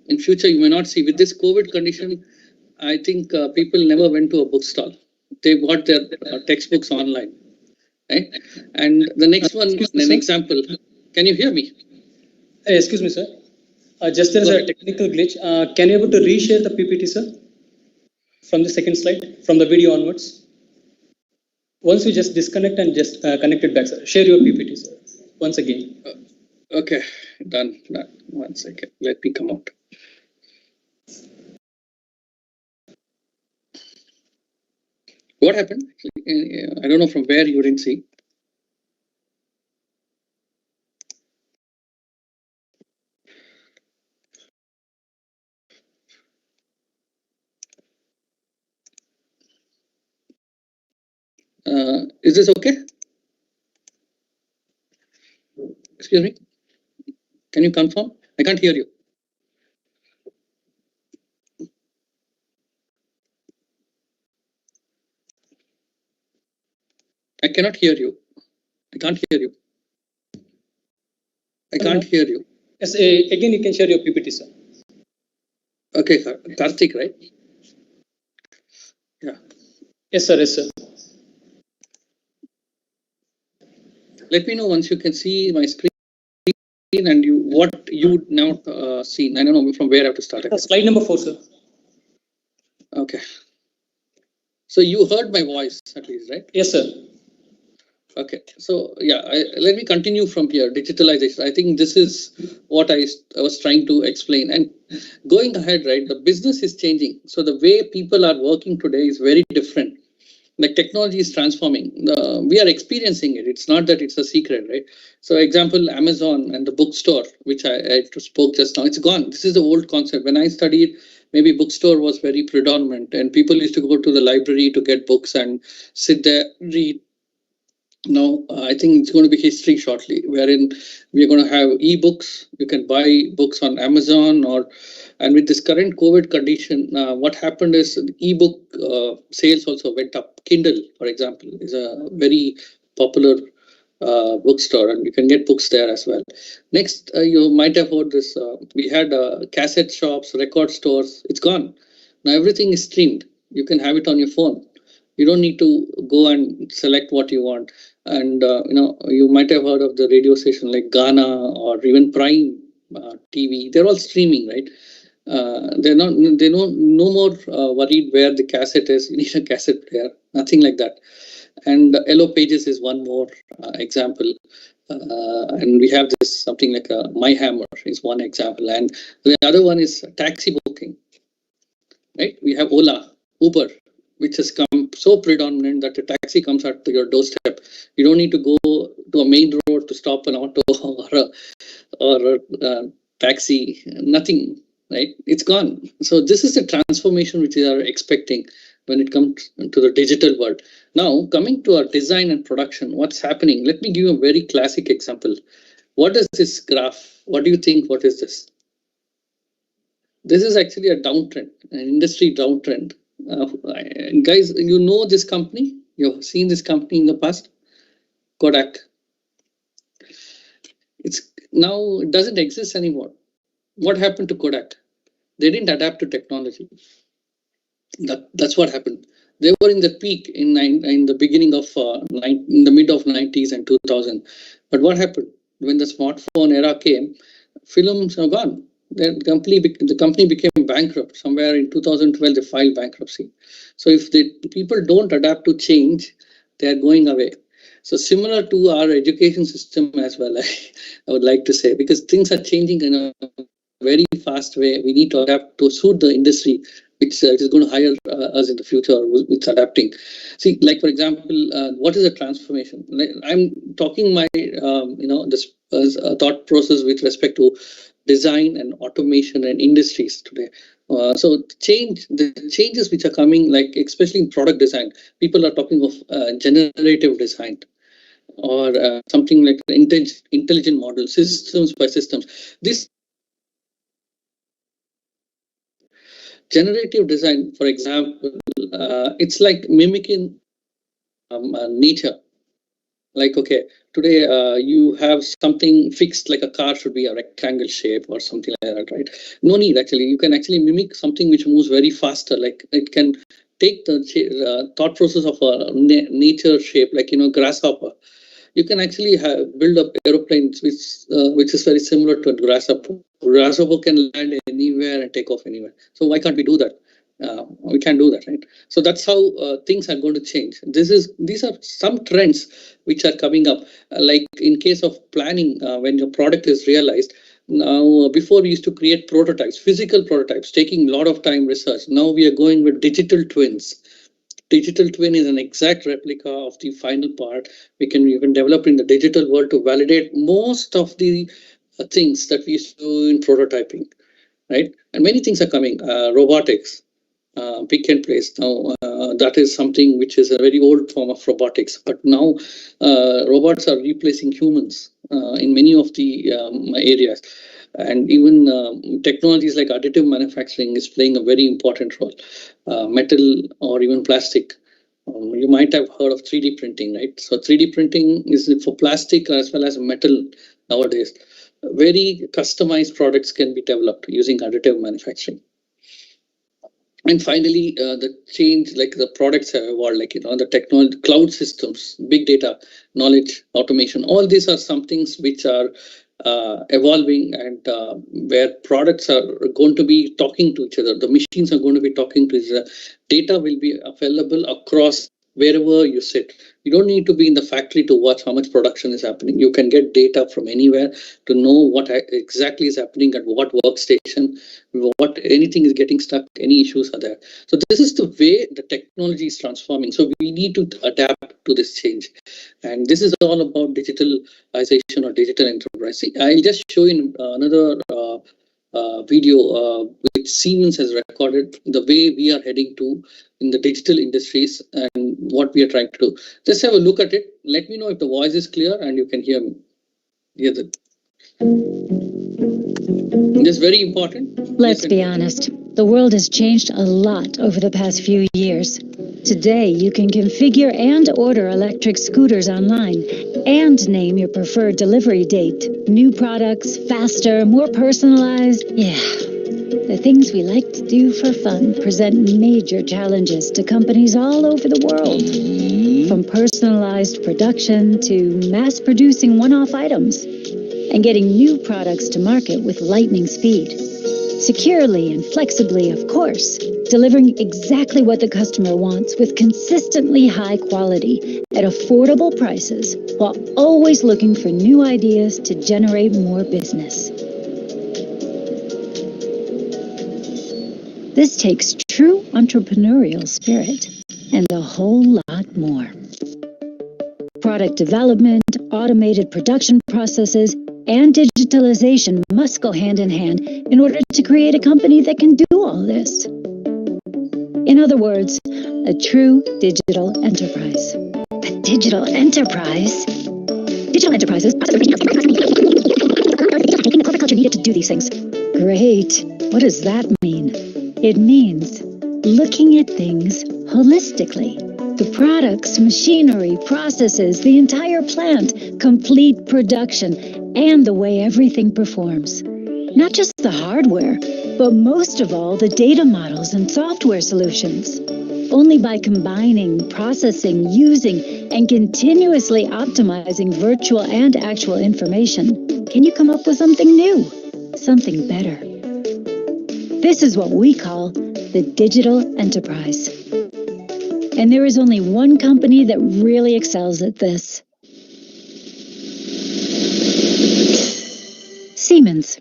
in future you may not see. With this COVID condition, I think people never went to a bookstore. They bought their textbooks online. Right? And the next one, an example. Can you hear me? Hey, excuse me, sir. Just there is a technical glitch. Can you able to reshare the PPT, sir? From the second slide, from the video onwards. Once you just disconnect and just connect it back, sir. Share your PPT, sir. Once again. Okay, done. 1 second. Let me come out. What happened? I don't know from where you didn't see. Is this okay? Excuse me. Can you confirm? I can't hear you. I cannot hear you. I can't hear you. I can't hear you. Yes, again you can share your PPT, sir. Okay, Karthik, right? Yeah. Yes, sir. Yes, sir. Let me know once you can see my screen and what you now seen. I don't know from where I have to start. Slide number 4, sir. Okay. So you heard my voice at least, right? Yes, sir. Okay. So yeah, let me continue from here. Digitalization. I think this is what I was trying to explain. And going ahead, right, the business is changing. So the way people are working today is very different. Like technology is transforming. We are experiencing it. It's not that it's a secret, right? So example, Amazon and the bookstore, which I spoke just now, it's gone. This is the old concept. When I studied, maybe bookstore was very predominant and people used to go to the library to get books and sit there, read. Now, I think it's going to be history shortly, wherein we're going to have ebooks. You can buy books on Amazon and with this current COVID condition, what happened is ebook sales also went up. Kindle, for example, is a very popular bookstore and you can get books there as well. Next, you might have heard this. We had cassette shops, record stores. It's gone. Now everything is streamed. You can have it on your phone. You don't need to go and select what you want. And you might have heard of the radio station like Ghana or even Prime TV. They're all streaming, right? They're no more worried where the cassette is. You need a cassette player, nothing like that. And Yellow Pages is one more example. And we have this something like My Hammer is one example. And the other one is taxi booking, right? We have Ola, Uber. which has come so predominant that a taxi comes out to your doorstep. You don't need to go to a main road to stop an auto or a taxi, nothing, right? It's gone. So this is the transformation which we are expecting when it comes to the digital world. Now, coming to our design and production, what's happening? Let me give you a very classic example. What is this graph? What do you think? What is this? This is actually a downtrend, an industry downtrend. Guys, you know this company? You've seen this company in the past? Kodak. It's now it doesn't exist anymore. What happened to Kodak? They didn't adapt to technology. That's what happened. They were in the peak in the beginning of in the mid of 90s and 2000. But what happened when the smartphone era came? Films are gone. The company became bankrupt. Somewhere in 2012, they filed bankruptcy. So if the people don't adapt to change, they are going away. So similar to our education system as well, I would like to say, because things are changing in a very fast way. We need to adapt to suit the industry, which is going to hire us in the future, which adapting. See, like for example, what is a transformation? I'm talking my, this thought process with respect to design and automation and industries today. So the changes which are coming, like especially in product design, people are talking of generative design or something like intelligent models, systems by systems. This generative design, for example, it's like mimicking nature. Like, okay, today you have something fixed, like a car should be a rectangle shape or something like that, right? No need, actually. You can actually mimic something which moves very faster. Like it can take the thought process of a nature shape, like, grasshopper. You can actually build up aeroplanes which is very similar to a grasshopper. Grasshopper can land anywhere and take off anywhere. So why can't we do that? We can do that, right? So that's how things are going to change. These are some trends which are coming up. Like in case of planning, when your product is realized. Now, before we used to create prototypes, physical prototypes, taking a lot of time research. Now we are going with digital twins. Digital twin is an exact replica of the final part. You can develop in the digital world to validate most of the things that we used to do in prototyping, right? And many things are coming. Robotics, pick and place. Now that is something which is a very old form of robotics. But now robots are replacing humans in many of the areas. And even technologies like additive manufacturing is playing a very important role. Metal or even plastic. You might have heard of 3D printing, right? So 3D printing is for plastic as well as metal nowadays. Very customized products can be developed using additive manufacturing. And finally, the change, like the products have evolved, like, the technology, cloud systems, big data, knowledge, automation, all these are some things which are evolving and where products are going to be talking to each other. The machines are going to be talking to each other. Data will be available across wherever you sit. You don't need to be in the factory to watch how much production is happening. You can get data from anywhere to know what exactly is happening at what workstation, what anything is getting stuck, any issues are there. So this is the way the technology is transforming. So we need to adapt to this change. And this is all about digitalization or digital enterprise. See, I'll just show you another video which Siemens has recorded, the way we are heading to in the digital industries and what we are trying to do. Just have a look at it. Let me know if the voice is clear and you can hear me. Hear that. This is very important. Let's be honest. The world has changed a lot over the past few years. Today, you can configure and order electric scooters online and name your preferred delivery date. New products, faster, more personalized. Yeah. The things we like to do for fun present major challenges to companies all over the world. From personalized production to mass producing one-off items and getting new products to market with lightning speed. Securely and flexibly, of course, delivering exactly what the customer wants with consistently high quality at affordable prices while always looking for new ideas to generate more business. This takes true entrepreneurial spirit. and a whole lot more. Product development, automated production processes, and digitalization must go hand in hand in order to create a company that can do all this. In other words, a true digital enterprise. A digital enterprise? Digital enterprises are taking the corporate culture needed to do these things. Great. What does that mean? It means looking at things holistically. The products, machinery, processes, the entire plant, complete production, and the way everything performs. Not just the hardware, but most of all the data models and software solutions. Only by combining, processing, using, and continuously optimizing virtual and actual information can you come up with something new, something better. This is what we call the digital enterprise. And there is only one company that really excels at this. Siemens.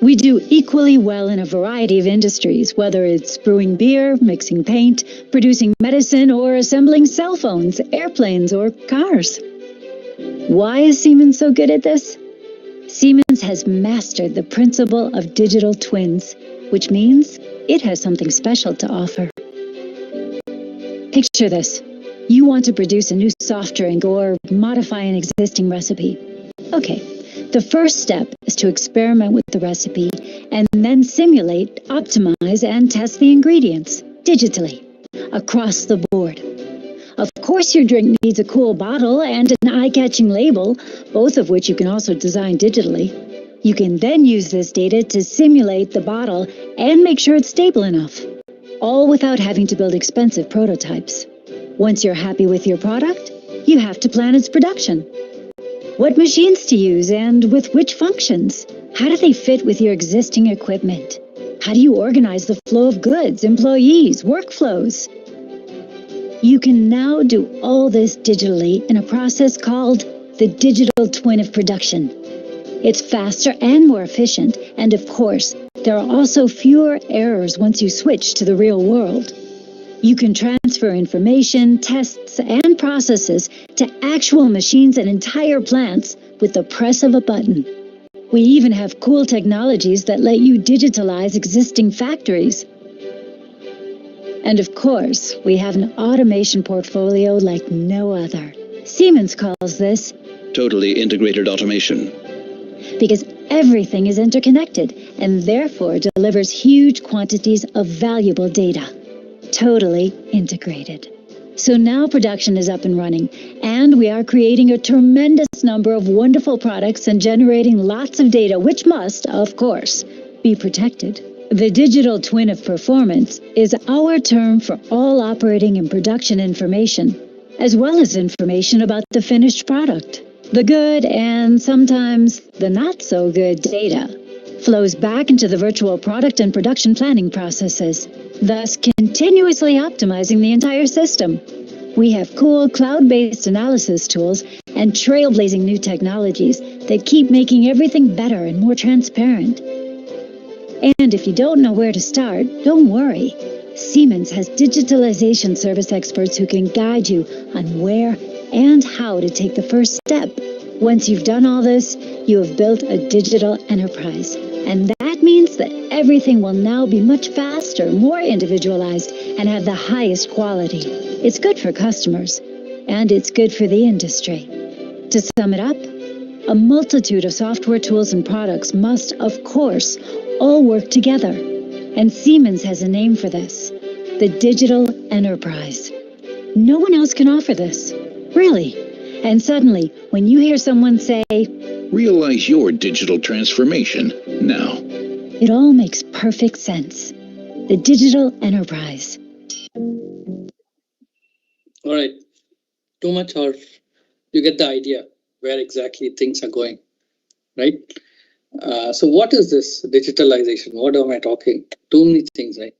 We do equally well in a variety of industries, whether it's brewing beer, mixing paint, producing medicine, or assembling cell phones, airplanes, or cars. Why is Siemens so good at this? Siemens has mastered the principle of digital twins, which means it has something special to offer. Picture this. You want to produce a new soft drink or modify an existing recipe. Okay, the first step is to experiment with the recipe and then simulate, optimize, and test the ingredients digitally, across the board. Of course, your drink needs a cool bottle and an eye-catching label, both of which you can also design digitally. You can then use this data to simulate the bottle and make sure it's stable enough, all without having to build expensive prototypes. Once you're happy with your product, you have to plan its production. What machines to use and with which functions? How do they fit with your existing equipment? How do you organize the flow of goods, employees, workflows? You can now do all this digitally in a process called the digital twin of production. It's faster and more efficient, and of course, there are also fewer errors once you switch to the real world. You can transfer information, tests, and processes to actual machines and entire plants with the press of a button. We even have cool technologies that let you digitalize existing factories. And of course, we have an automation portfolio like no other. Siemens calls this totally integrated automation, because everything is interconnected and therefore delivers huge quantities of valuable data. Totally integrated. So now production is up and running, and we are creating a tremendous number of wonderful products and generating lots of data, which must, of course, be protected. The digital twin of performance is our term for all operating and production information, as well as information about the finished product. The good and sometimes the not so good data flows back into the virtual product and production planning processes, thus continuously optimizing the entire system. We have cool cloud-based analysis tools and trailblazing new technologies that keep making everything better and more transparent. And if you don't know where to start, don't worry. Siemens has digitalization service experts who can guide you on where and how to take the first step. Once you've done all this, you have built a digital enterprise. And that means that everything will now be much faster, more individualized, and have the highest quality. It's good for customers, and it's good for the industry. To sum it up, a multitude of software tools and products must, of course, all work together. And Siemens has a name for this, the digital enterprise. No one else can offer this, really. And suddenly, when you hear someone say, realize your digital transformation now, it all makes perfect sense. The digital enterprise. All right. Too much, or you get the idea where exactly things are going, right? So what is this digitalization? What am I talking? Too many things, right?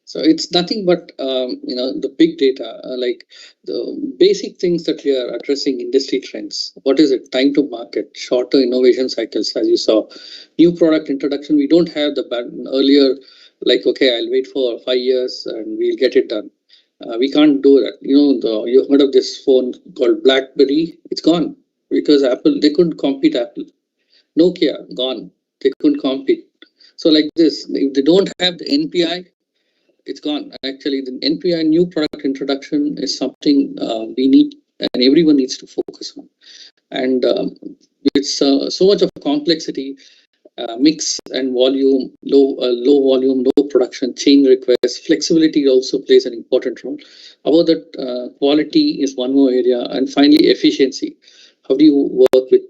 So it's nothing but, the big data, like the basic things that we are addressing industry trends. What is it? Time to market, shorter innovation cycles, as you saw. New product introduction, we don't have the earlier, like, okay, I'll wait for 5 years and we'll get it done. We can't do that. You heard of this phone called BlackBerry? It's gone because Apple, they couldn't compete Apple. Nokia, gone. They couldn't compete. So like this, if they don't have the NPI, it's gone. Actually, the NPI, new product introduction, is something we need and everyone needs to focus on. And it's so much of complexity, mix and volume, low volume, low production, chain requests, flexibility also plays an important role. About that, quality is one more area, and finally efficiency. How do you work with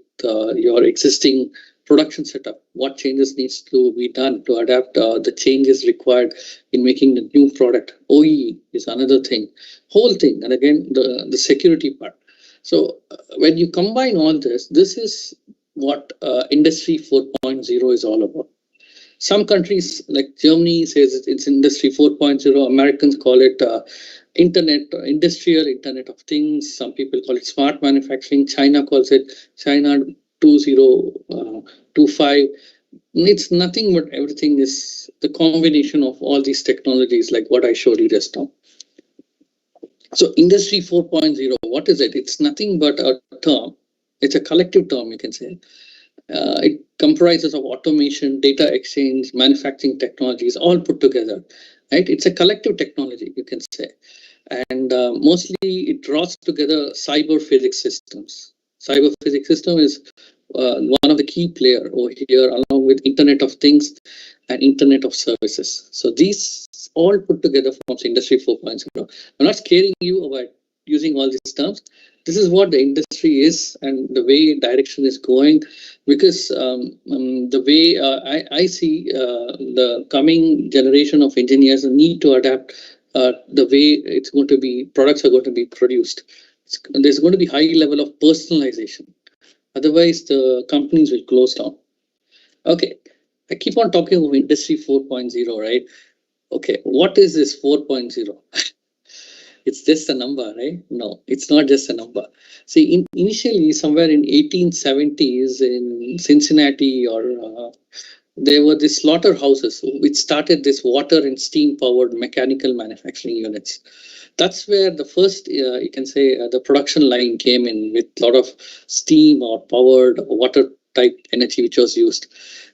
your existing production setup? What changes needs to be done to adapt the changes required in making the new product? OEE is another thing, whole thing, and again the security part. So when you combine all this, this is what Industry 4.0 is all about. Some countries like Germany says it's Industry 4.0. Americans call it industrial Internet of Things. Some people call it smart manufacturing. China calls it China 2025. It's nothing but everything is the combination of all these technologies like what I showed you just now. So Industry 4.0, what is it? It's nothing but a term. It's a collective term, you can say. It comprises of automation, data exchange, manufacturing technologies, all put together. Right? It's a collective technology, you can say. And mostly it draws together cyber physics systems. Cyber physics system is one of the key player over here, along with Internet of Things and Internet of Services. So these all put together forms Industry 4.0. I'm not scaring you about using all these terms. This is what the industry is and the way direction is going, because the way I see the coming generation of engineers need to adapt the way it's going to be, products are going to be produced. There's going to be high level of personalization. Otherwise, the companies will close down. Okay, I keep on talking about Industry 4.0, right? Okay, what is this 4.0? It's just a number, right? No, it's not just a number. See, initially, somewhere in 1870s in Cincinnati, or there were these slaughterhouses which started this water and steam powered mechanical manufacturing units. That's where the first, you can say, the production line came in with a lot of steam or powered water type energy which was used.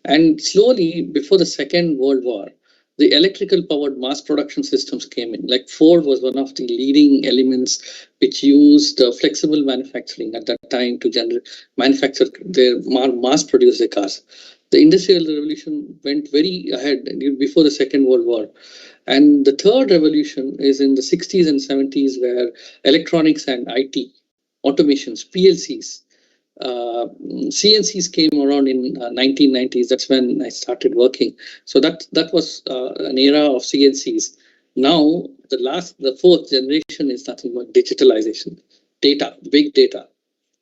And slowly, before the Second World War, the electrical powered mass production systems came in. Like Ford was one of the leading elements which used flexible manufacturing at that time to manufacture their mass produce their cars. The Industrial Revolution went very ahead before the Second World War. And the third revolution is in the 60s and 70s, where electronics and IT, automations, PLCs, CNCs came around in 1990s. That's when I started working. So that was an era of CNCs. Now the fourth generation is nothing but digitalization, data, big data,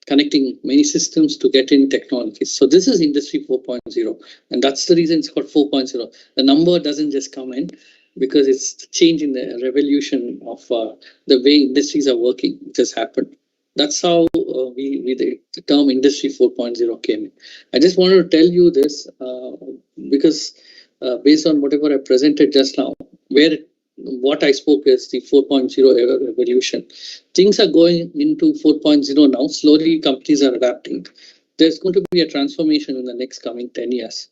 connecting many systems to get in technologies. So this is Industry 4.0, and that's the reason it's called 4.0. The number doesn't just come in because it's the change in the revolution of the way industries are working, which has happened. That's how the term Industry 4.0 came in. I just wanted to tell you this because based on whatever I presented just now, what I spoke is the 4.0 revolution. Things are going into 4.0 now. Slowly, companies are adapting. There's going to be a transformation in the next coming 10 years.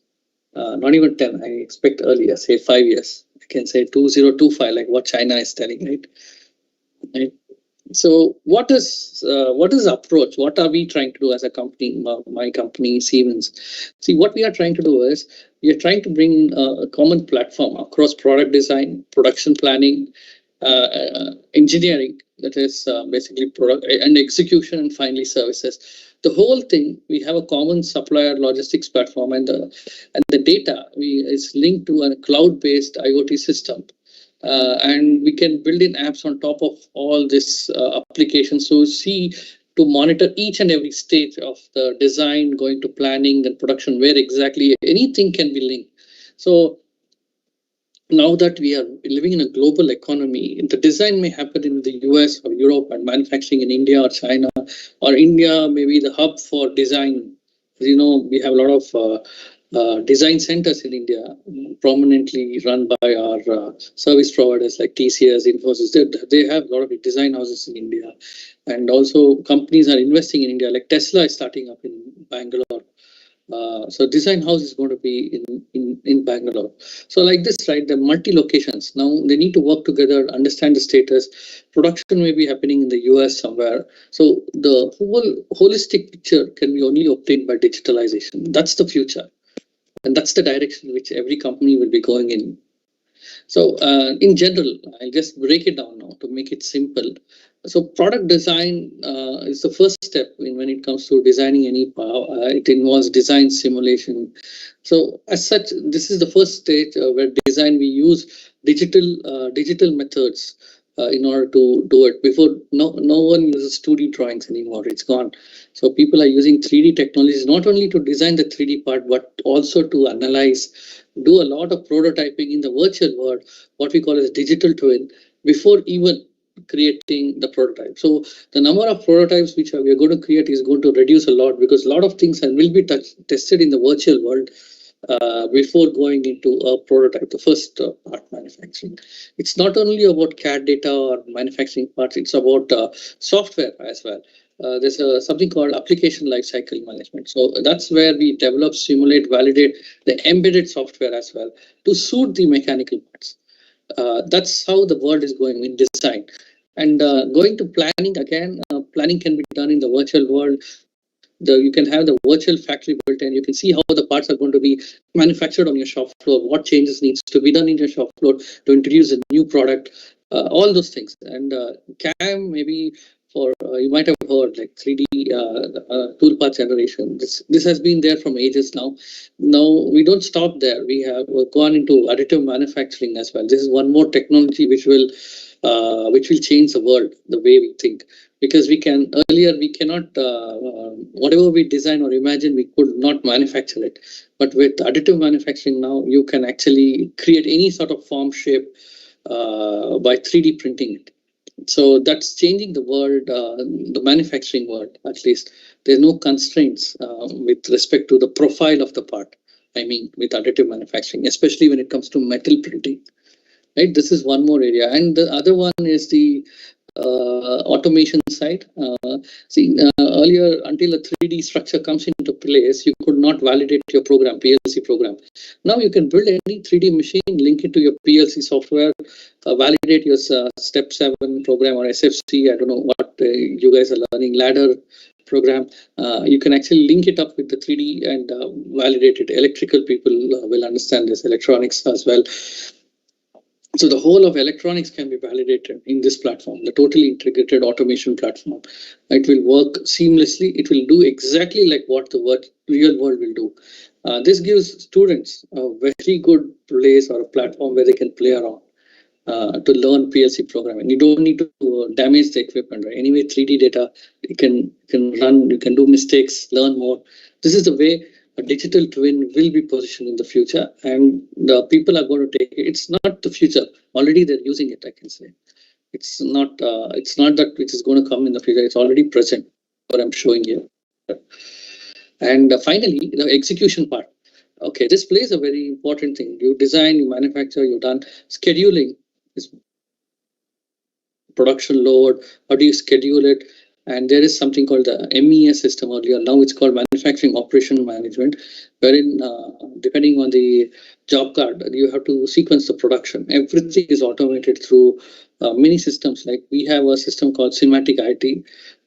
Not even 10, I expect earlier, say 5 years. I can say 2025, like what China is telling, right? So what is the approach? What are we trying to do as a company, my company, Siemens? See, what we are trying to do is we are trying to bring a common platform across product design, production planning, engineering, that is basically product and execution, and finally services. The whole thing, we have a common supplier logistics platform, and the data is linked to a cloud-based IoT system. And we can build in apps on top of all this applications. So to monitor each and every stage of the design, going to planning and production, where exactly anything can be linked. So now that we are living in a global economy, the design may happen in the US or Europe, and manufacturing in India or China, or India may be the hub for design. You know, we have a lot of design centers in India, prominently run by our service providers like TCS, Infosys. They have a lot of design houses in India, and also companies are investing in India. Like Tesla is starting up in Bangalore. So design house is going to be in Bangalore. So like this, right? The multi locations. Now they need to work together, understand the status. Production may be happening in the US somewhere. So the whole holistic picture can be only obtained by digitalization. That's the future, and that's the direction which every company will be going in. So in general, I'll just break it down now to make it simple. So product design is the first step when it comes to designing any power. It involves design simulation. So as such, this is the first stage where design we use digital methods in order to do it. Before, no one uses 2D drawings anymore. It's gone. So people are using 3D technologies not only to design the 3D part, but also to analyze, do a lot of prototyping in the virtual world, what we call as digital twin, before even creating the prototype. So the number of prototypes which we are going to create is going to reduce a lot, because a lot of things will be tested in the virtual world before going into a prototype, the first part manufacturing. It's not only about CAD data or manufacturing parts, it's about software as well. There's something called application lifecycle management. So that's where we develop, simulate, validate the embedded software as well to suit the mechanical parts. That's how the world is going in design. And going to planning again, planning can be done in the virtual world. You can have the virtual factory built and you can see how the parts are going to be manufactured on your shop floor, what changes needs to be done in your shop floor to introduce a new product, all those things. And CAM, maybe for you might have heard, like 3D toolpath generation. This has been there from ages now. Now we don't stop there. We have gone into additive manufacturing as well. This is one more technology which will change the world, the way we think. Because we cannot, whatever we design or imagine, we could not manufacture it. But with additive manufacturing now, you can actually create any sort of form, shape by 3D printing it. So that's changing the world, the manufacturing world, at least. There's no constraints with respect to the profile of the part. I mean, with additive manufacturing, especially when it comes to metal printing. Right? This is one more area. And the other one is the automation side. Earlier, until a 3D structure comes into place, you could not validate your program, PLC program. Now you can build any 3D machine, link it to your PLC software, validate your Step 7 program or SFC. I don't know what you guys are learning, ladder program. You can actually link it up with the 3D and validate it. Electrical people will understand this, electronics as well. So the whole of electronics can be validated in this platform, the totally integrated automation platform. It will work seamlessly. It will do exactly like what the real world will do. This gives students a very good place or a platform where they can play around to learn PLC programming. You don't need to damage the equipment, right? Anyway, 3D data, you can run, you can do mistakes, learn more. This is the way a digital twin will be positioned in the future, and the people are going to take it. It's not the future. Already they're using it, I can say. It's not that which is going to come in the future. It's already present, what I'm showing here. And finally, the execution part. Okay, this plays a very important thing. You design, you manufacture, you've done scheduling. Is production load, how do you schedule it? And there is something called the MES system earlier. Now it's called Manufacturing Operation Management, wherein depending on the job card, you have to sequence the production. Everything is automated through many systems. Like we have a system called Semantic IT,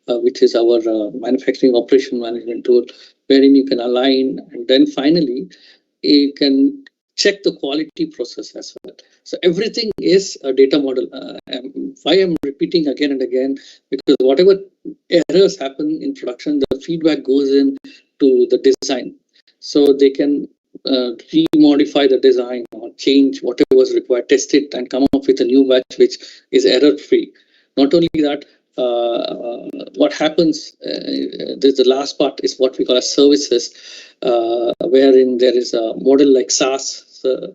which is our manufacturing operation management tool, wherein you can align, and then finally you can check the quality process as well. So everything is a data model. Why I'm repeating again and again, because whatever errors happen in production, the feedback goes in to the design. So they can re-modify the design or change whatever was required, test it and come up with a new batch which is error-free. Not only that, what happens, the last part is what we call as services, wherein there is a model like SaaS,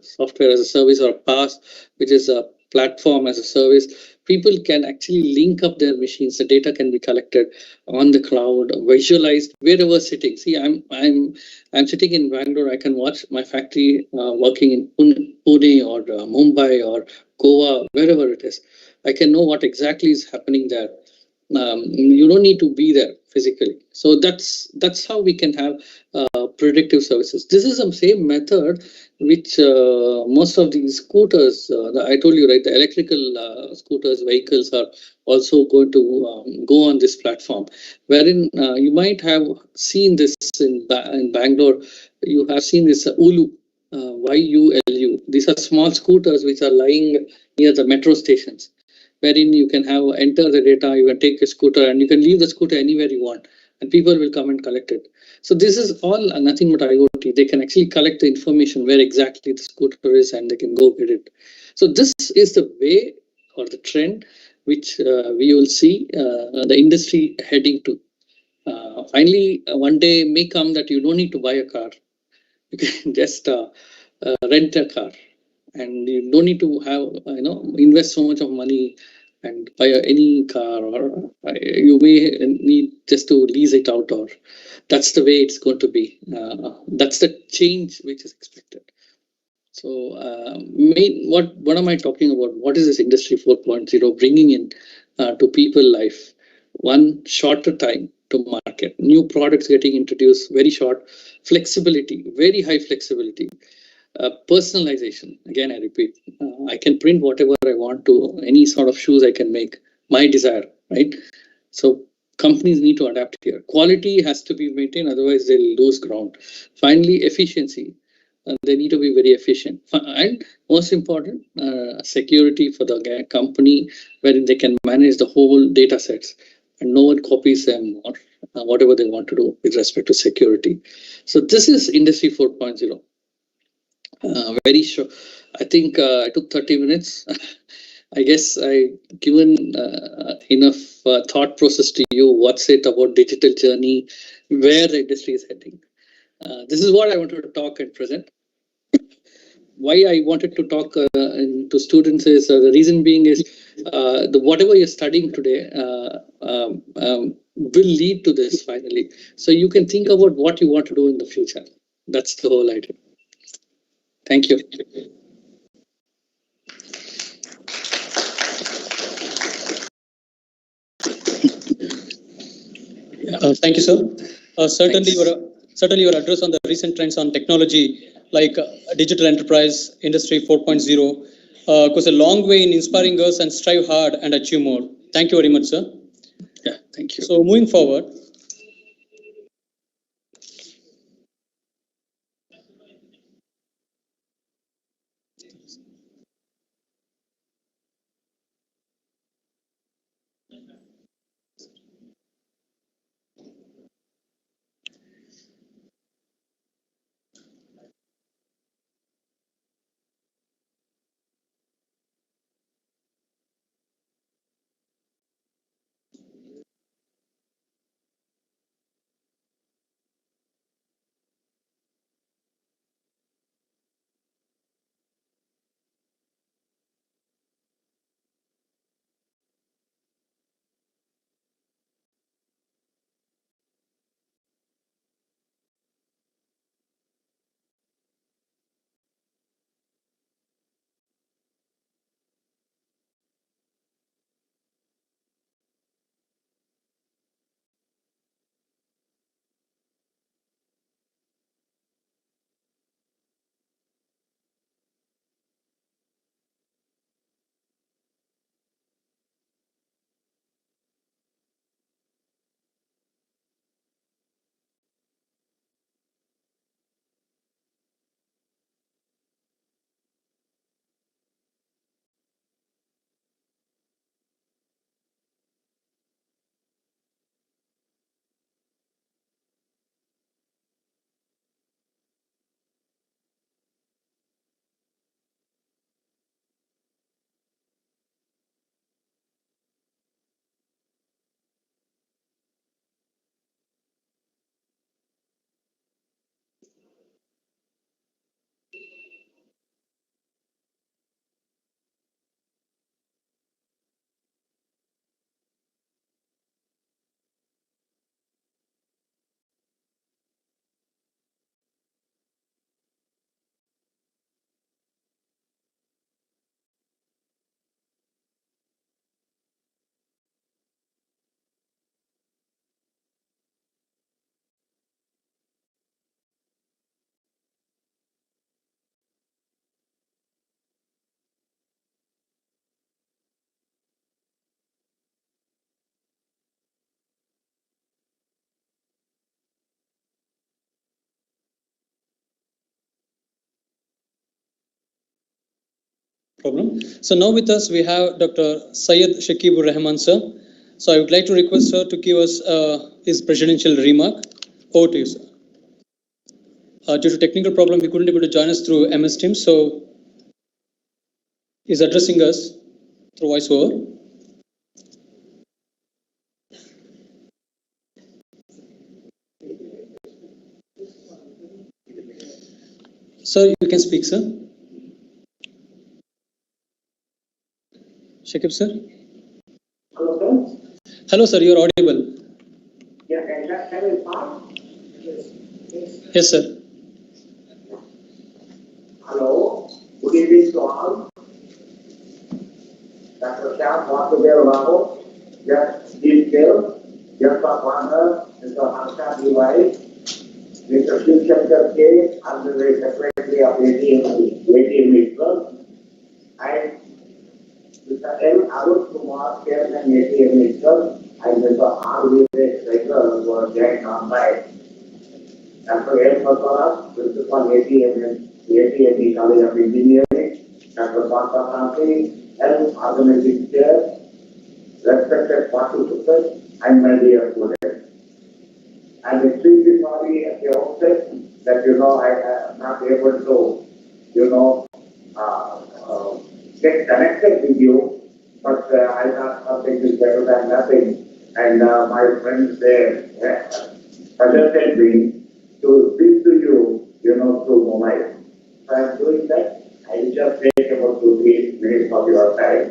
software as a service, or PaaS, which is a platform as a service, people can actually link up their machines. The data can be collected on the cloud, visualized wherever sitting. See, I'm sitting in Bangalore. I can watch my factory working in Pune or Mumbai or Goa, wherever it is. I can know what exactly is happening there. You don't need to be there physically. So that's how we can have predictive services. This is the same method which most of these scooters, I told you, right, the electrical scooters, vehicles are also going to go on this platform, wherein you might have seen this in Bangalore. You have seen this Ulu, YULU. These are small scooters which are lying near the metro stations, wherein you can have enter the data, you can take a scooter and you can leave the scooter anywhere you want and people will come and collect it. So this is all nothing but IoT. They can actually collect the information where exactly the scooter is and they can go get it. So this is the way or the trend which we will see the industry heading to. Finally, one day may come that you don't need to buy a car. You can just rent a car and you don't need to have invest so much of money and buy any car, or you may need just to lease it out, or that's the way it's going to be. That's the change which is expected. So what am I talking about? What is this industry 4.0 bringing in to people life? One, shorter time to market, new products getting introduced, very short, flexibility, very high flexibility. Personalization, again I repeat, I can print whatever I want to any sort of shoes I can make, my desire, right? So companies need to adapt here. Quality has to be maintained, otherwise they'll lose ground. Finally, efficiency. They need to be very efficient. And most important, security for the company, wherein they can manage the whole data sets and no one copies them or whatever they want to do with respect to security. So this is Industry 4.0. Very sure. I think I took 30 minutes. I guess I given enough thought process to you. What's it about digital journey, where the industry is heading. This is what I wanted to talk and present. Why I wanted to talk to students is the reason being is whatever you're studying today will lead to this finally. So you can think about what you want to do in the future. That's the whole idea. Thank you. Thank you, sir. Certainly your address on the recent trends on technology like digital enterprise, industry 4.0 goes a long way in inspiring us and strive hard and achieve more. Thank you very much, sir. Yeah, thank you. So moving forward, problem. So now with us we have Dr. Syed Shakib sir. So I would like to request sir to give us his presidential remark. Over to you, sir. Due to technical problem, he couldn't able to join us through MS Teams, so he's addressing us through voiceover. Sir, you can speak, sir. Shakib, sir. Hello, sir. Hello, sir. You are audible. Yeah, can I start? Yes, sir. Hello. Good evening to all. Dr. Shama Vasudeva, just Deep Dale, just our partner, Mr. Harsha Bey, Mr. Shakib, Honorary Secretary of ATM Club, and Mr. M Kumar, Chairman ATM Club, and Mr. R. V. Regular who are joined online. Dr. M. Masala, Principal ATM College of Engineering, Dr. Partha Health Organizing Chair, respected participants, and my dear students. I'm extremely sorry at the outset that I am not able to get connected with you, but I thought something is better than nothing, and my friends there suggested me to speak to you, through mobile. So I'm doing that. I will just take about 2-3 minutes of your time.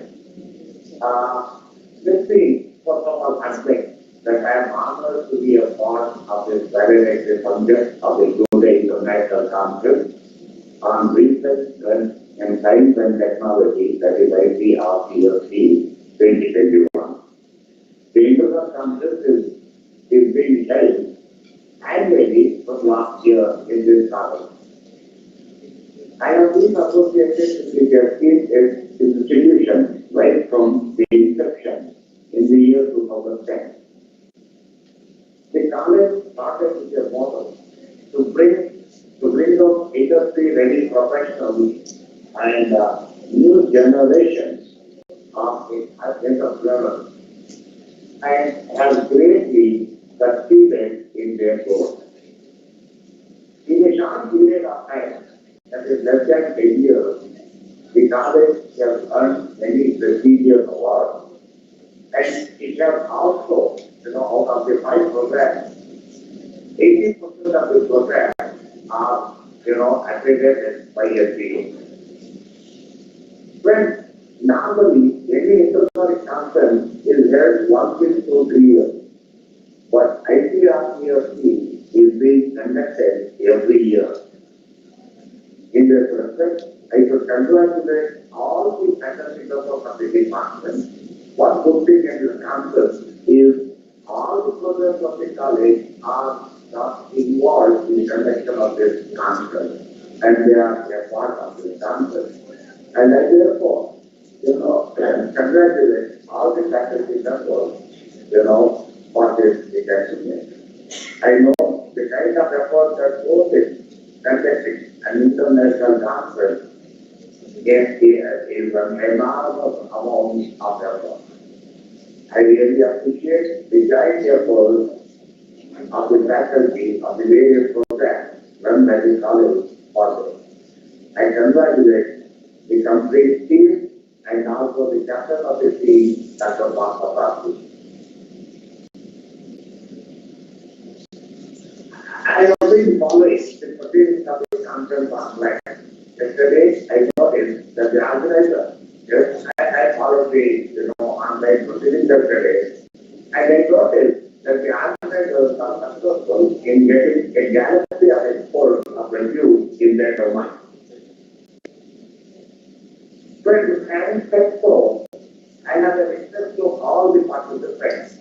Let's see, first of all, aspect that I am honored to be a part of this valedictory function of the Geoje International Conference on research and science and technology, that is ICRCSC 2021. The International Conference is being held annually from last year in this college. I have been associated with the institution right from the inception in the year 2010. The college started with a model to bring out industry-ready professionals and new generations of entrepreneurs, and has greatly succeeded in their goals. In a short period of time, that is less than 10 years, the college has earned many prestigious awards, and it has also, out of the 5 programs, 80% of the programs are, accredited by SBA. When normally any international conference is held once in 2-3 years, but ICRCSC is being conducted every year. In this respect, I should congratulate all the faculty members of the department. One good thing in this campus is all the programs of the college are not involved in the conduction of this conference, and they are a part of this conference. And I therefore, congratulate all the faculty members, for this achievement. I know the kind of effort that goes in conducting an international conference is an enormous amount of effort. I really appreciate the giant effort of the faculty of the various programs run by the college for this. I congratulate the complete team and also the captain of the team, Dr. Harshabhi. I have been following the proceedings of the conference online. Yesterday, I noticed that the organizer, yes, I followed the online proceedings yesterday, and I noticed that the organizers are successful in getting a galaxy of experts of review in their domain. Friends, having said so, I have a request to all the participants,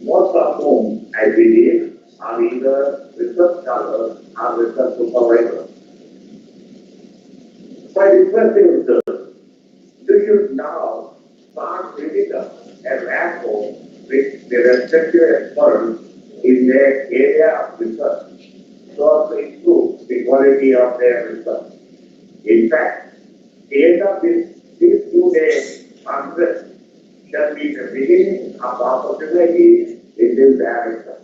most of whom, I believe, are either research scholars or research supervisors. My request is this: do you now start building up a rapport with the respective experts in their area of research so as to improve the quality of their research? In fact, the end of this beginning of the opportunity in this direction.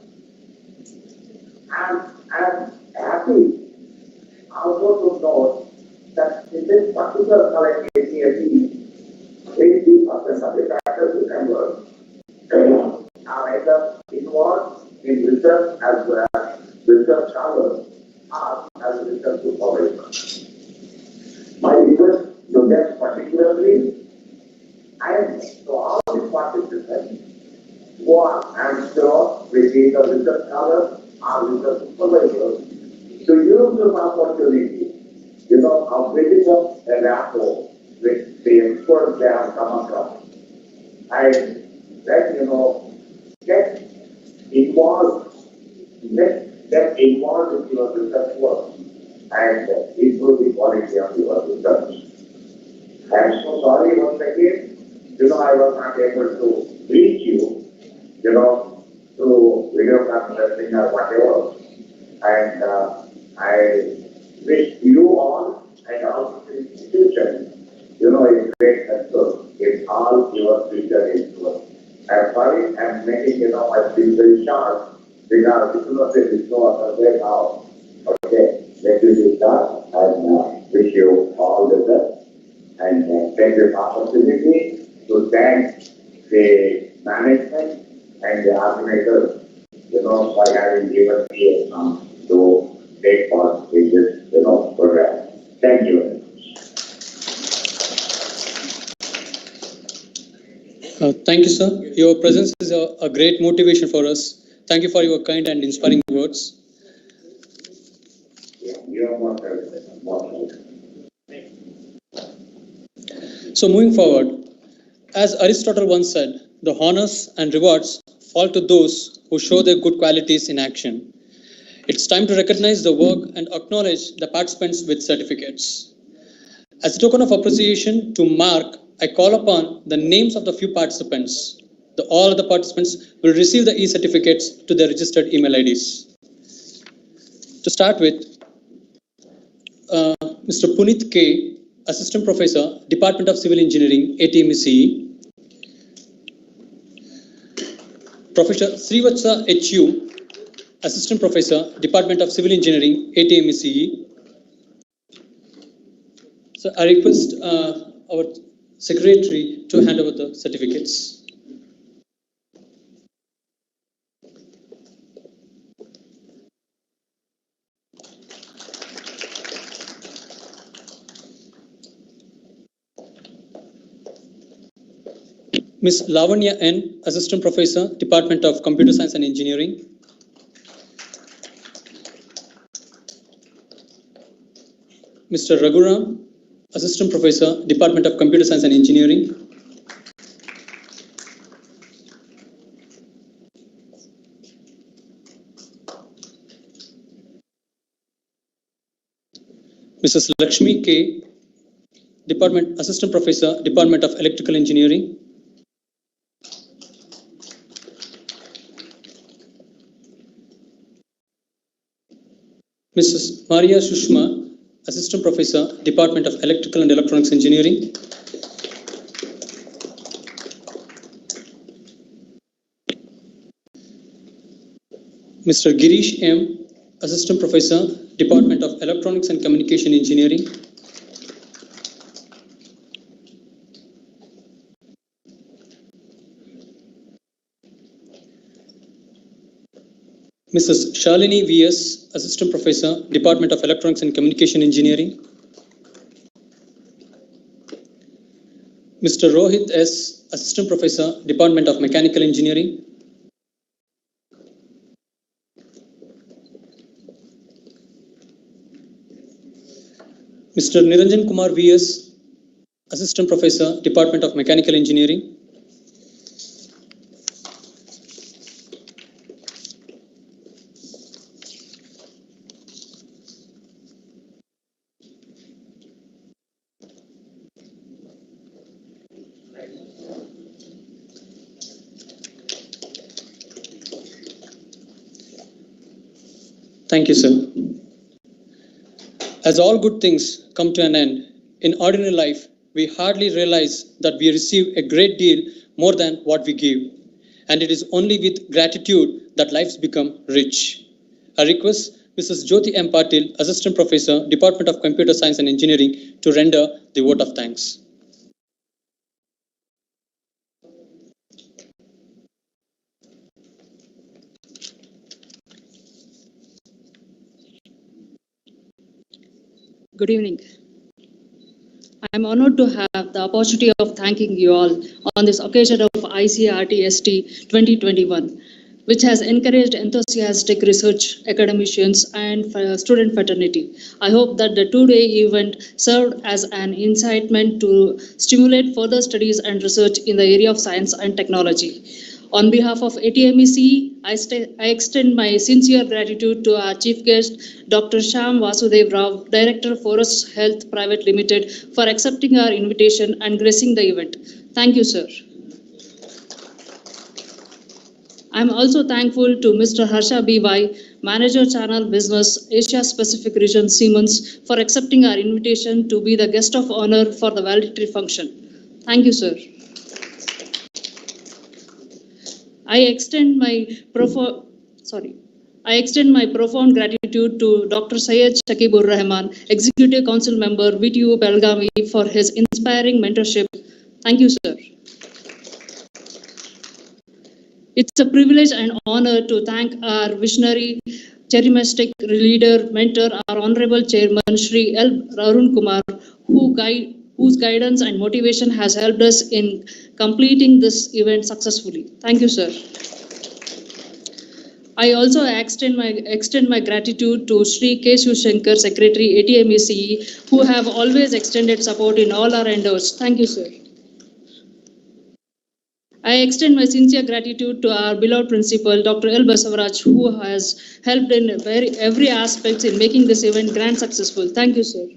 I'm happy also to note that in this particular college ACSE, 80% of the faculty members are either involved in research as well as research scholars or as research supervisors. My request to them particularly and to all the participants who are, I'm sure, with either research scholars or research supervisors, to use this opportunity, of building up a rapport with the experts they have come across. And let get involved, let them involved in your research work and improve the quality of your research. I am so sorry once again, I was not able to reach you, through video conferencing or whatever. And I wish you all and also the institution, a great success in all your future endeavors. I'm sorry, I'm making, my speech very short because there is no other way now. Okay, let me be start and wish you all the best and take this opportunity to thank the management and the organizers, for having given me a chance to take part in this, program. Thank you very much. Thank you, sir. Your presence is a great motivation for us. Thank you for your kind and inspiring words. Yeah, you're most welcome. So moving forward, as Aristotle once said, the honors and rewards fall to those who show their good qualities in action. It's time to recognize the work and acknowledge the participants with certificates. As a token of appreciation to Mark, I call upon the names of the few participants. All the participants will receive the e-certificates to their registered email IDs. To start with, Mr. Punit K, Assistant Professor, Department of Civil Engineering, ATMCE. Professor Srivatsa H.U., Assistant Professor, Department of Civil Engineering, ATMCE. So I request our Secretary to hand over the certificates. Ms. Lavanya N, Assistant Professor, Department of Computer Science and Engineering. Mr. Raghuram, Assistant Professor, Department of Computer Science and Engineering. Mrs. Lakshmi K, Assistant Professor, Department of Electrical Engineering. Mrs. Maria Shushma, Assistant Professor, Department of Electrical and Electronics Engineering. Mr. Girish M, Assistant Professor, Department of Electronics and Communication Engineering. Mrs. Shalini V.S., Assistant Professor, Department of Electronics and Communication Engineering. Mr. Rohit S., Assistant Professor, Department of Mechanical Engineering. Mr. Niranjan Kumar V.S., Assistant Professor, Department of Mechanical Engineering. Thank you, sir. As all good things come to an end, in ordinary life, we hardly realize that we receive a great deal more than what we give. And it is only with gratitude that lives become rich. I request Mrs. Jyoti M. Patil, Assistant Professor, Department of Computer Science and Engineering, to render the vote of thanks. Good evening. I am honored to have the opportunity of thanking you all on this occasion of ICRTST 2021, which has encouraged enthusiastic research academicians and student fraternity. I hope that the two-day event served as an incitement to stimulate further studies and research in the area of science and technology. On behalf of ATMEC, I extend my sincere gratitude to our chief guest, Dr. Shama Vasudeva, Director Forest Health Private Limited, for accepting our invitation and gracing the event. Thank you, sir. I am also thankful to Mr. Harsha Bey, Manager Channel Business, Asia Pacific Region Siemens, for accepting our invitation to be the guest of honor for the valedictory function. Thank you, sir. I extend my profound gratitude to Dr. Syed Shakib Executive Council Member, VTU Belgavi, for his inspiring mentorship. Thank you, sir. It's a privilege and honor to thank our visionary, charismatic leader, mentor, our Honorable Chairman, Shri L. Arun Kumar, whose guidance and motivation has helped us in completing this event successfully. Thank you, sir. I also extend my gratitude to Shri K. Shankar, Secretary, ATMECE, who have always extended support in all our endeavors. Thank you, sir. I extend my sincere gratitude to our beloved principal, Dr. L. Basavaraj, who has helped in every aspect in making this event grand successful. Thank you, sir.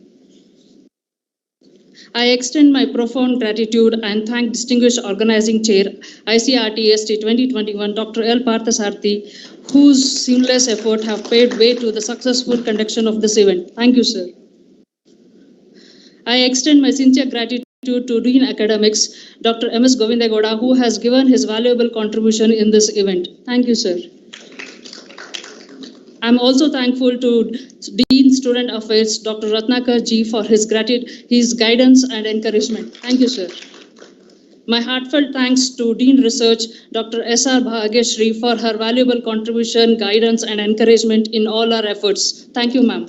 I extend my profound gratitude and thank distinguished organizing chair, ICRTST 2021, Dr. L. Parthasarthi, whose seamless effort have paved way to the successful conduction of this event. Thank you, sir. I extend my sincere gratitude to Dean Academics, Dr. M. S. Govindagoda, who has given his valuable contribution in this event. Thank you, sir. I'm also thankful to Dean Student Affairs, Dr. Ratnakar Ji, for his guidance and encouragement. Thank you, sir. My heartfelt thanks to Dean Research, Dr. S.R. Bhagyashri, for her valuable contribution, guidance, and encouragement in all our efforts. Thank you, ma'am.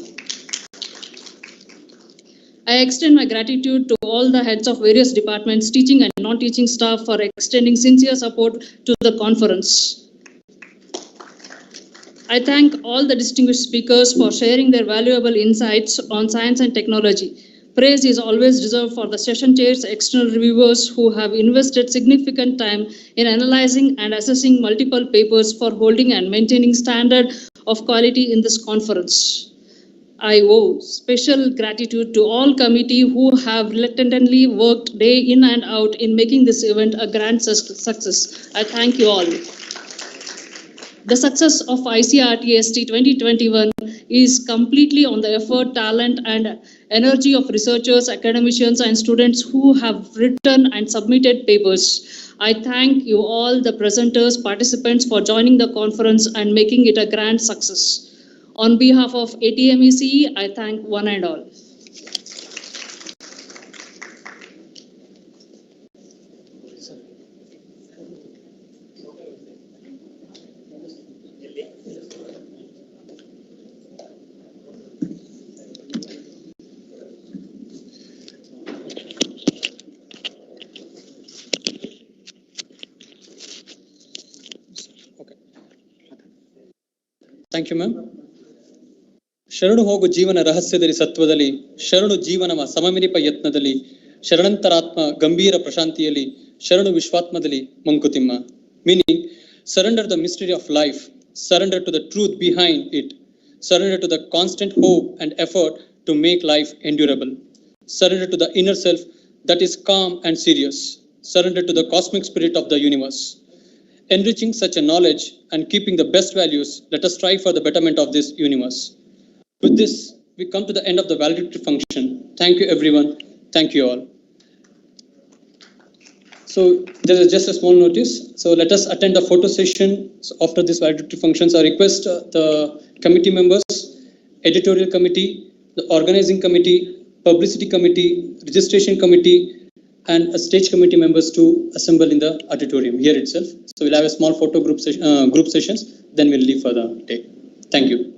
I extend my gratitude to all the heads of various departments, teaching and non-teaching staff, for extending sincere support to the conference. I thank all the distinguished speakers for sharing their valuable insights on science and technology. Praise is always reserved for the session chairs, external reviewers who have invested significant time in analyzing and assessing multiple papers for holding and maintaining standard of quality in this conference. I owe special gratitude to all committee who have reluctantly worked day in and out in making this event a grand success. I thank you all. The success of ICRTST 2021 is completely on the effort, talent, and energy of researchers, academicians, and students who have written and submitted papers. I thank you all, the presenters, participants, for joining the conference and making it a grand success. On behalf of ATMEC, I thank one and all. Thank you, ma'am. ಶರಣು ಹೋಗು ಜೀವನ ರಹಸ್ಯದಲ್ಲಿ ಸತ್ವದಲ್ಲಿ, ಶರಣು ಜೀವನವ ಸಮಮಿರಿಪ ಯತ್ನದಲ್ಲಿ, ಶರಣಂತರಾತ್ಮ ಗಂಭೀರ ಪ್ರಶಾಂತಿಯಲ್ಲಿ, ಶರಣು ವಿಶ್ವಾತ್ಮದಲ್ಲಿ Mankutimma. Meaning, surrender the mystery of life, surrender to the truth behind it, surrender to the constant hope and effort to make life endurable, surrender to the inner self that is calm and serious, surrender to the cosmic spirit of the universe. Enriching such a knowledge and keeping the best values, let us strive for the betterment of this universe. With this, we come to the end of the valedictory function. Thank you, everyone. Thank you all. So there is just a small notice. So let us attend a photo session after this valedictory functions. I request the committee members, editorial committee, the organizing committee, publicity committee, registration committee, and a stage committee members to assemble in the auditorium here itself. So we'll have a small photo group sessions. Then we'll leave for the day. Thank you.